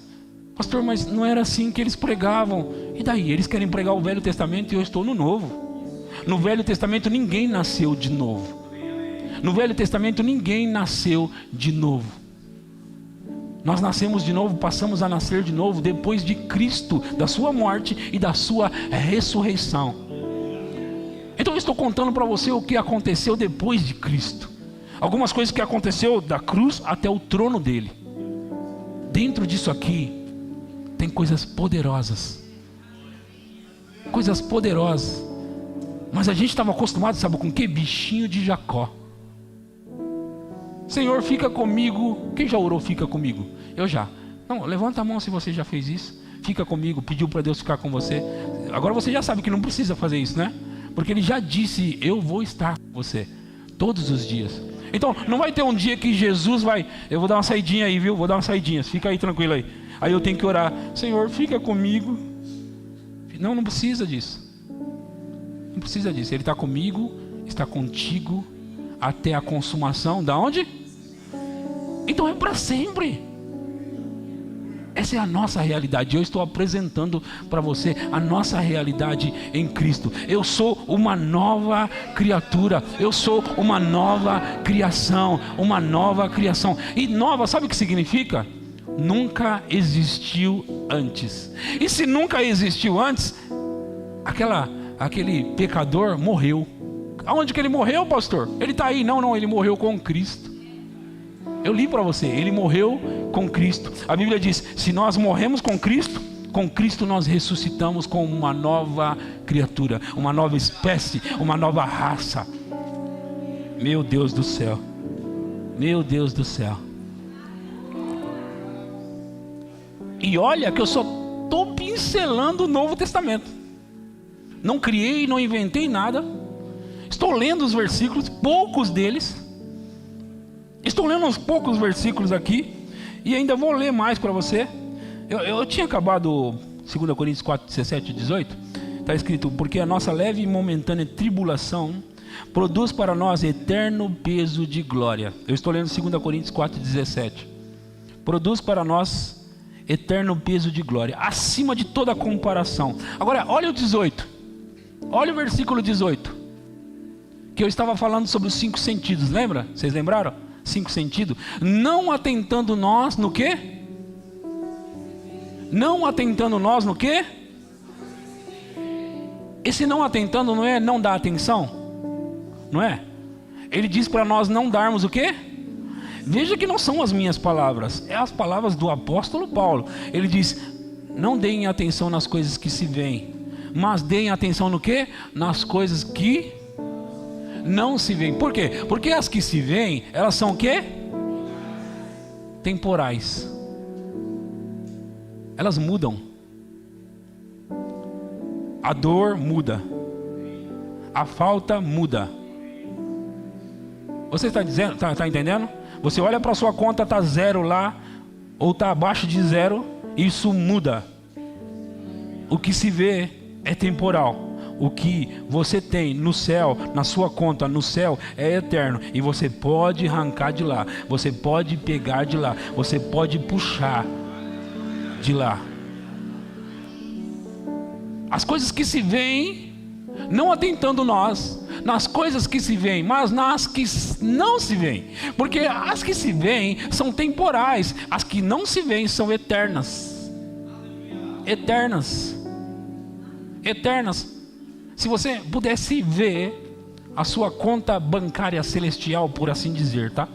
Pastor, mas não era assim que eles pregavam. E daí? Eles querem pregar o Velho Testamento e eu estou no Novo. No Velho Testamento ninguém nasceu de novo. No Velho Testamento ninguém nasceu de novo. Nós nascemos de novo, passamos a nascer de novo depois de Cristo, da sua morte e da sua ressurreição. Então eu estou contando para você o que aconteceu depois de Cristo. Algumas coisas que aconteceu da cruz até o trono dele. Dentro disso aqui tem coisas poderosas. Coisas poderosas. Mas a gente estava acostumado, sabe com que? Bichinho de Jacó. Senhor, fica comigo. Quem já orou, fica comigo? Eu já. Não, levanta a mão se você já fez isso. Fica comigo, pediu para Deus ficar com você. Agora você já sabe que não precisa fazer isso, né? Porque ele já disse, eu vou estar com você todos os dias. Então, não vai ter um dia que Jesus vai, eu vou dar uma saidinha aí, viu? Vou dar uma saidinha, fica aí tranquilo aí. Aí eu tenho que orar, Senhor, fica comigo. Não precisa disso. Não precisa disso. Ele está comigo, está contigo, até a consumação, da onde? Então é para sempre. Essa é a nossa realidade. Eu estou apresentando para você a nossa realidade em Cristo. Eu sou uma nova criatura. Eu sou uma nova criação. Uma nova criação. E nova, sabe o que significa? Nunca existiu antes. E se nunca existiu antes, aquele pecador morreu. Aonde que ele morreu, pastor? Ele está aí. Não, ele morreu com Cristo. Eu li para você, ele morreu com Cristo. A Bíblia diz, se nós morremos com Cristo nós ressuscitamos com uma nova criatura, uma nova espécie, uma nova raça. Meu Deus do céu. Meu Deus do céu. E olha que eu só estou pincelando o Novo Testamento. Não criei, não inventei nada. Estou lendo os versículos, poucos deles. Estou lendo uns poucos versículos aqui e ainda vou ler mais para você. Eu tinha acabado 2 Coríntios 4, 17 e 18. Está escrito, porque a nossa leve e momentânea tribulação produz para nós eterno peso de glória. Eu estou lendo 2 Coríntios 4, 17. Produz para nós eterno peso de glória, acima de toda comparação. Agora, olha o 18. Olha o versículo 18. Que eu estava falando sobre os 5 sentidos, lembra? Vocês lembraram? 5 sentidos. Não atentando nós no quê? Não atentando nós no quê? Esse não atentando não é não dar atenção? Não é? Ele diz para nós não darmos o quê? Veja que não são as minhas palavras, é as palavras do apóstolo Paulo. Ele diz: não deem atenção nas coisas que se veem, mas deem atenção no quê? Nas coisas que não se veem. Por quê? Porque as que se veem, elas são o quê? Temporais. Elas mudam. A dor muda. A falta muda. Você está dizendo, tá entendendo? Você olha para sua conta, está 0 lá, ou está abaixo de 0, isso muda. O que se vê é temporal. O que você tem no céu, na sua conta no céu, é eterno. E você pode arrancar de lá, você pode pegar de lá, você pode puxar de lá. As coisas que se veem, não atentando nós nas coisas que se veem, mas nas que não se veem. Porque as que se veem são temporais, as que não se veem são eternas. Eternas. Eternas. Se você pudesse ver a sua conta bancária celestial, por assim dizer, tá?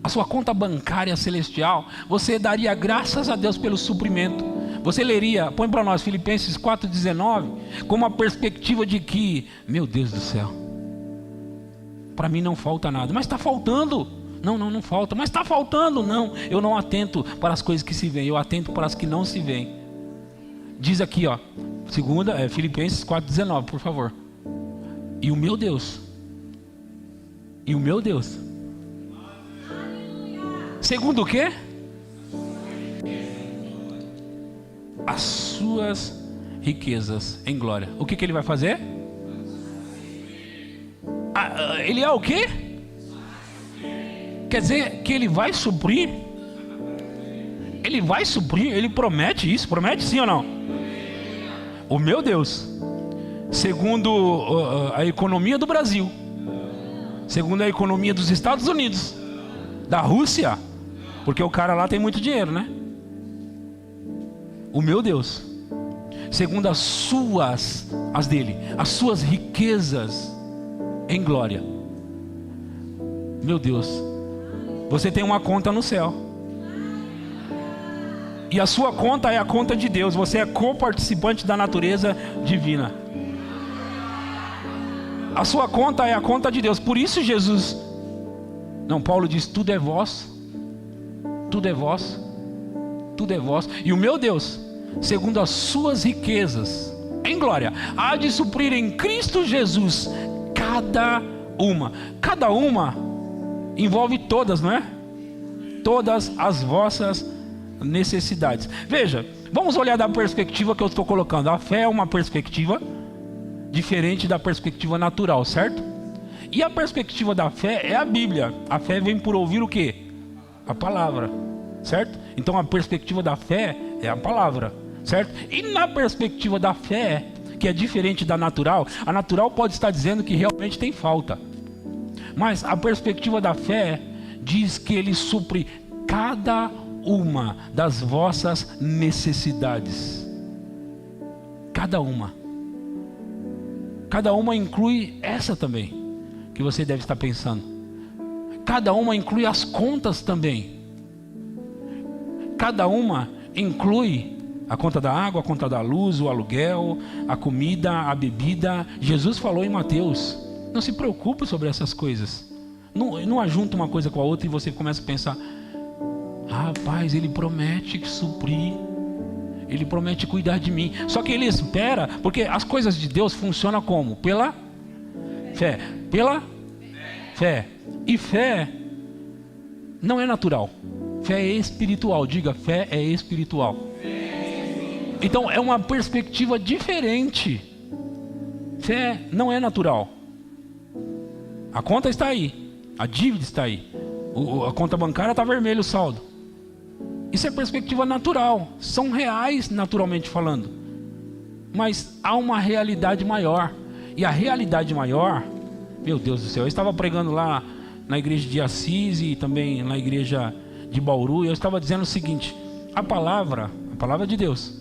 A sua conta bancária celestial, você daria graças a Deus pelo suprimento. Você leria, põe para nós Filipenses 4,19, com uma perspectiva de que, meu Deus do céu, para mim não falta nada, mas está faltando. Não falta, mas está faltando. Não, eu não atento para as coisas que se veem, eu atento para as que não se veem. Diz aqui, ó, Filipenses 4,19, por favor. E o meu Deus, segundo o quê? As suas riquezas em glória. O que ele vai fazer? Ele é o quê? Quer dizer que ele vai suprir? Ele vai suprir? Ele promete isso? Promete sim ou não? O meu Deus, segundo a economia do Brasil, segundo a economia dos Estados Unidos, da Rússia, porque o cara lá tem muito dinheiro, né? O meu Deus, segundo as suas riquezas em glória. Meu Deus, você tem uma conta no céu. E a sua conta é a conta de Deus. Você é coparticipante da natureza divina. A sua conta é a conta de Deus. Por isso Paulo diz: tudo é vós. Tudo é vós. Tudo é vós. E o meu Deus, segundo as suas riquezas em glória, há de suprir em Cristo Jesus cada uma. Cada uma envolve todas, não é? Todas as vossas necessidades. Veja, vamos olhar da perspectiva que eu estou colocando. A fé é uma perspectiva diferente da perspectiva natural, certo? E a perspectiva da fé é a Bíblia. A fé vem por ouvir o quê? A palavra, certo? Então a perspectiva da fé é a palavra, certo? E na perspectiva da fé, que é diferente da natural, a natural pode estar dizendo que realmente tem falta, mas a perspectiva da fé diz que ele supre cada uma das vossas necessidades. Cada uma inclui essa também, que você deve estar pensando. Cada uma inclui as contas também. Cada uma inclui a conta da água, a conta da luz, o aluguel, a comida, a bebida. Jesus falou em Mateus: não se preocupe sobre essas coisas. Não ajunta uma coisa com a outra e você começa a pensar: rapaz, ele promete suprir, ele promete cuidar de mim. Só que ele espera, porque as coisas de Deus funcionam como? Pela fé. Pela fé. E fé não é natural. Fé é espiritual. Diga: fé é espiritual. Então é uma perspectiva diferente. Fé não é natural. A conta está aí, a dívida está aí, a conta bancária está vermelho o saldo. Isso é perspectiva natural, são reais naturalmente falando. Mas há uma realidade maior. E a realidade maior Meu Deus do céu, eu estava pregando lá na igreja de Assis e também na igreja de Bauru, e eu estava dizendo o seguinte: a palavra de Deus,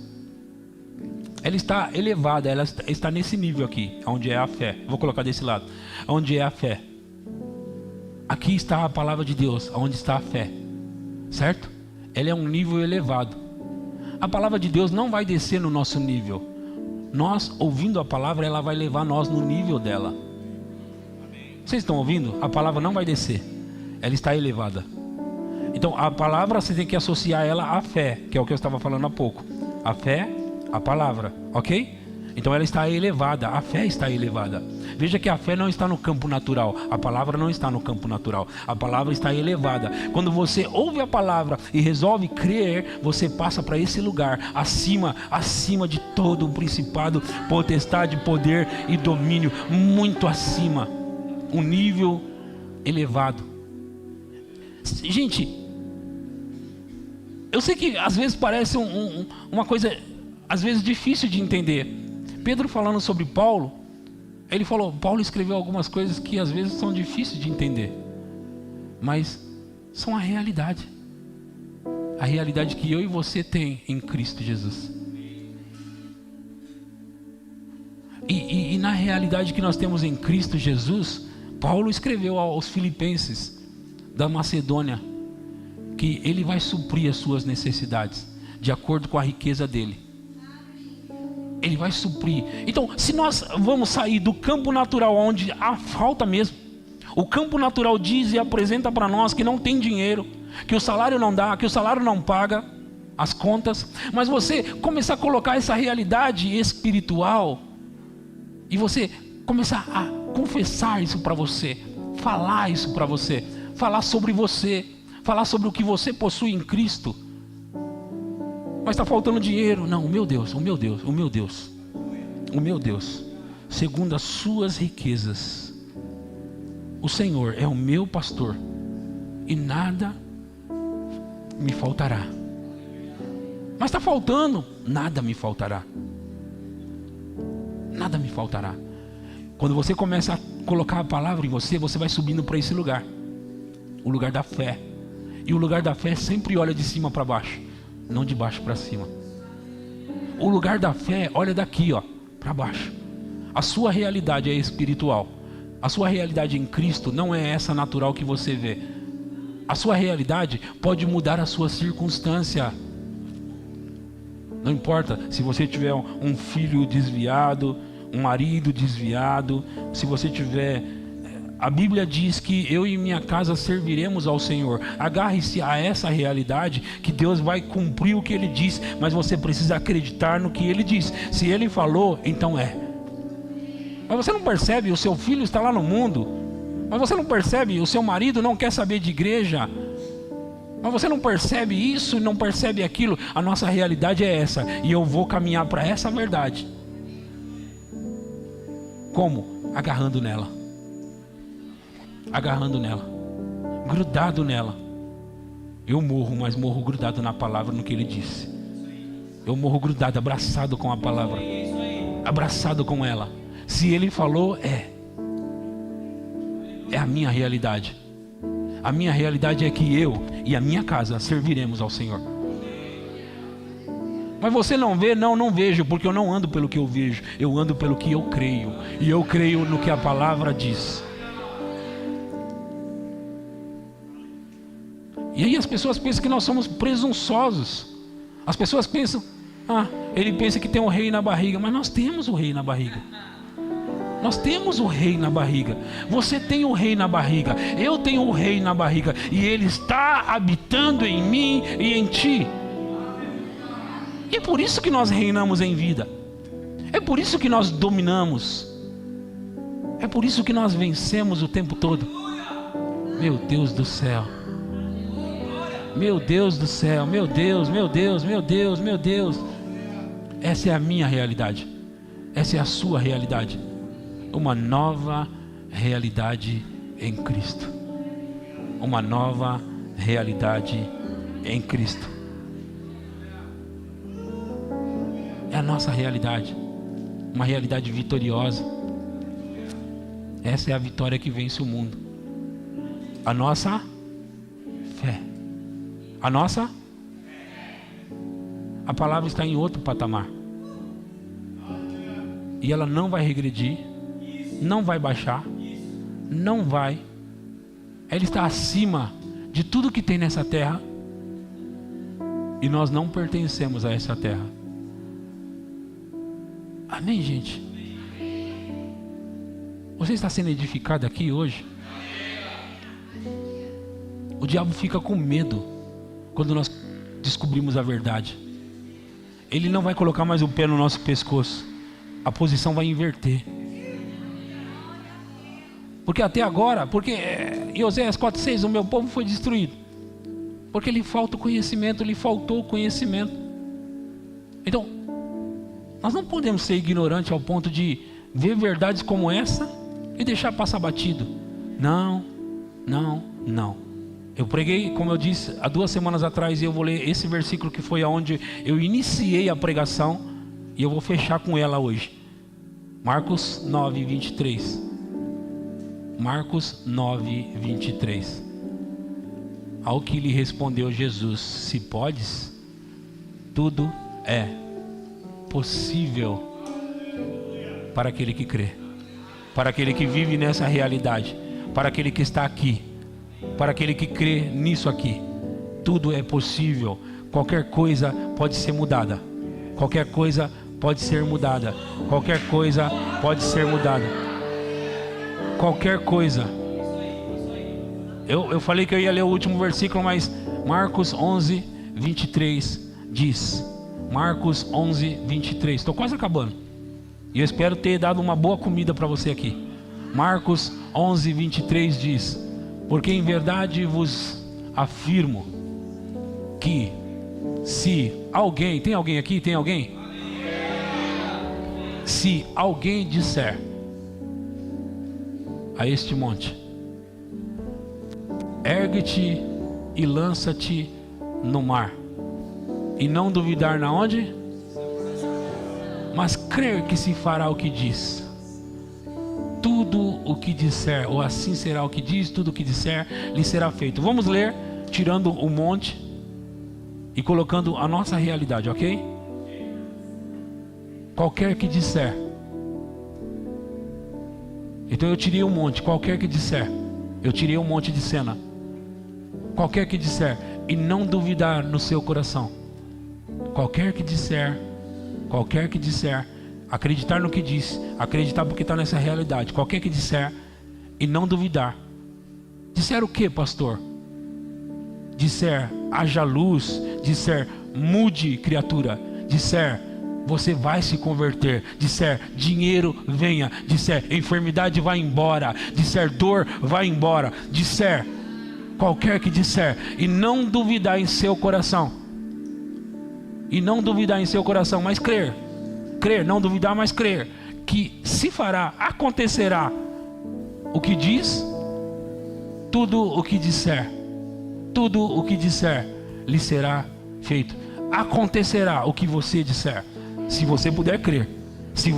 ela está elevada, ela está nesse nível aqui, onde é a fé. Vou colocar desse lado, onde é a fé. Aqui está a palavra de Deus, onde está a fé, certo? Ela é um nível elevado. A palavra de Deus não vai descer no nosso nível. Nós, ouvindo a palavra, ela vai levar nós no nível dela. Vocês estão ouvindo? A palavra não vai descer, ela está elevada. Então a palavra, você tem que associar ela à fé, que é o que eu estava falando há pouco. A fé, a palavra, ok? Então ela está elevada, a fé está elevada. Veja que a fé não está no campo natural, a palavra não está no campo natural, a palavra está elevada. Quando você ouve a palavra e resolve crer, você passa para esse lugar, acima de todo o principado, potestade, poder e domínio, muito acima, um nível elevado. Gente, eu sei que às vezes parece uma coisa, às vezes difícil de entender. Pedro falando sobre Paulo, ele falou, Paulo escreveu algumas coisas que às vezes são difíceis de entender, mas são a realidade que eu e você tem em Cristo Jesus. E na realidade que nós temos em Cristo Jesus, Paulo escreveu aos Filipenses da Macedônia que ele vai suprir as suas necessidades de acordo com a riqueza dele. Ele vai suprir. Então, se nós vamos sair do campo natural onde há falta mesmo, o campo natural diz e apresenta para nós que não tem dinheiro, que o salário não dá, que o salário não paga as contas, mas você começar a colocar essa realidade espiritual e você começar a confessar isso para você, falar isso para você, falar sobre você, falar sobre o que você possui em Cristo. Mas está faltando dinheiro. Não, o meu Deus, segundo as suas riquezas, o Senhor é o meu pastor e nada me faltará. Mas está faltando, nada me faltará. Nada me faltará. Quando você começa a colocar a palavra em você, você vai subindo para esse lugar, o lugar da fé. E o lugar da fé sempre olha de cima para baixo, não de baixo para cima. O lugar da fé olha daqui, ó, para baixo. A sua realidade é espiritual. A sua realidade em Cristo não é essa natural que você vê. A sua realidade pode mudar a sua circunstância. Não importa se você tiver um filho desviado, um marido desviado, se você tiver... A Bíblia diz que eu e minha casa serviremos ao Senhor. Agarre-se a essa realidade que Deus vai cumprir o que Ele diz, mas você precisa acreditar no que Ele diz. Se Ele falou, então é. Mas você não percebe, o seu filho está lá no mundo. Mas você não percebe, o seu marido não quer saber de igreja. Mas você não percebe isso, não percebe aquilo. A nossa realidade é essa, e eu vou caminhar para essa verdade. Como? Agarrando nela, grudado nela. Eu morro, mas morro grudado na palavra, no que Ele disse. Eu morro grudado, abraçado com a palavra, abraçado com ela. Se Ele falou, é a minha realidade. A minha realidade é que eu e a minha casa serviremos ao Senhor. Mas você não vê? Não vejo, porque eu não ando pelo que eu vejo, eu ando pelo que eu creio. E eu creio no que a palavra diz. E aí as pessoas pensam que nós somos presunçosos. As pessoas pensam, ele pensa que tem um rei na barriga. Mas nós temos o rei na barriga. Nós temos o rei na barriga. Você tem o rei na barriga. Eu tenho o rei na barriga. E ele está habitando em mim e em ti. E é por isso que nós reinamos em vida. É por isso que nós dominamos. É por isso que nós vencemos o tempo todo. Meu Deus do céu. Meu Deus do céu, meu Deus. Essa é a minha realidade. Essa é a sua realidade. Uma nova realidade em Cristo. Uma nova realidade em Cristo. É a nossa realidade. Uma realidade vitoriosa. Essa é a vitória que vence o mundo. A nossa fé. A nossa? A palavra está em outro patamar. E ela não vai regredir, não vai baixar, não vai. Ela está acima de tudo que tem nessa terra. E nós não pertencemos a essa terra. Amém, gente? Você está sendo edificado aqui hoje? O diabo fica com medo quando nós descobrimos a verdade. Ele não vai colocar mais o pé no nosso pescoço. A posição vai inverter. Porque até agora, em Oséias 4:6, o meu povo foi destruído. Porque lhe falta o conhecimento, lhe faltou o conhecimento. Então, nós não podemos ser ignorantes ao ponto de ver verdades como essa e deixar passar batido. Não. Eu preguei, como eu disse, há 2 semanas atrás, e eu vou ler esse versículo que foi aonde eu iniciei a pregação, e eu vou fechar com ela hoje. Marcos 9:23. Marcos 9:23. Ao que lhe respondeu Jesus: se podes, tudo é possível para aquele que crê, para aquele que vive nessa realidade, para aquele que está aqui, para aquele que crê nisso aqui. Tudo é possível. Qualquer coisa pode ser mudada. Qualquer coisa pode ser mudada. Qualquer coisa pode ser mudada. Qualquer coisa. Eu falei que eu ia ler o último versículo, mas Marcos 11:23 diz. Marcos 11:23. Estou quase acabando. E eu espero ter dado uma boa comida para você aqui. Marcos 11:23 diz: porque em verdade vos afirmo que se alguém... Tem alguém aqui? Tem alguém? Se alguém disser a este monte: ergue-te e lança-te no mar, e não duvidar na onde? Mas crer que se fará o que diz, tudo o que disser, ou assim será o que diz, tudo o que disser lhe será feito. Vamos ler, tirando o monte e colocando a nossa realidade, ok? Qualquer que disser. Então eu tirei um monte, qualquer que disser. Eu tirei um monte de cena. Qualquer que disser, e não duvidar no seu coração. Qualquer que disser, acreditar no que diz, acreditar porque está nessa realidade. Qualquer que disser e não duvidar. Disser o que, pastor? Disser haja luz, disser mude, criatura, disser você vai se converter, disser dinheiro venha, disser enfermidade vai embora, disser dor vai embora, disser, qualquer que disser, e não duvidar em seu coração, mas crer, não duvidar, mas crer, que se fará, acontecerá o que diz, tudo o que disser lhe será feito. Acontecerá o que você disser, se você puder crer, se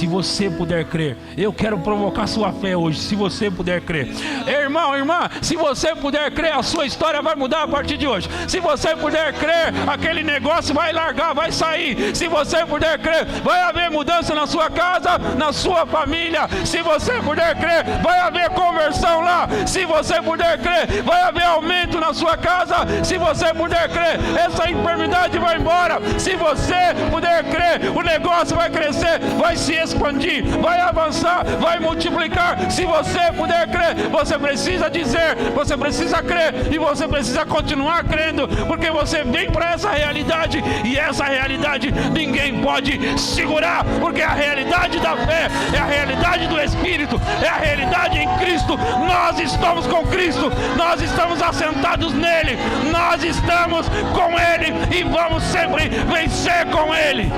você puder crer, eu quero provocar sua fé hoje, se você puder crer. Irmão, irmã, se você puder crer, a sua história vai mudar a partir de hoje. Se você puder crer, aquele negócio vai largar, vai sair. Se você puder crer, vai haver mudança na sua casa, na sua família. Se você puder crer, vai haver conversão lá. Se você puder crer, vai haver aumento na sua casa. Se você puder crer, essa enfermidade vai embora. Se você puder crer, o negócio vai crescer, vai se expandir, vai avançar, vai multiplicar. Se você puder crer, você precisa dizer, você precisa crer, e você precisa continuar crendo, porque você vem para essa realidade, e essa realidade ninguém pode segurar, porque a realidade da fé é a realidade do Espírito, é a realidade em Cristo. Nós estamos com Cristo, nós estamos assentados nele, nós estamos com ele, e vamos sempre vencer com ele.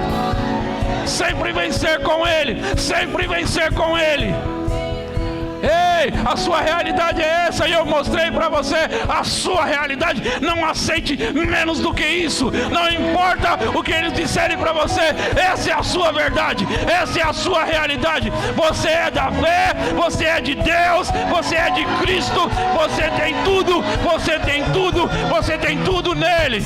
Sempre vencer com ele, sempre vencer com ele. Ei, a sua realidade é essa, e eu mostrei para você a sua realidade. Não aceite menos do que isso. Não importa o que eles disserem para você, essa é a sua verdade, essa é a sua realidade. Você é da fé, você é de Deus, você é de Cristo, você tem tudo, você tem tudo, você tem tudo nele.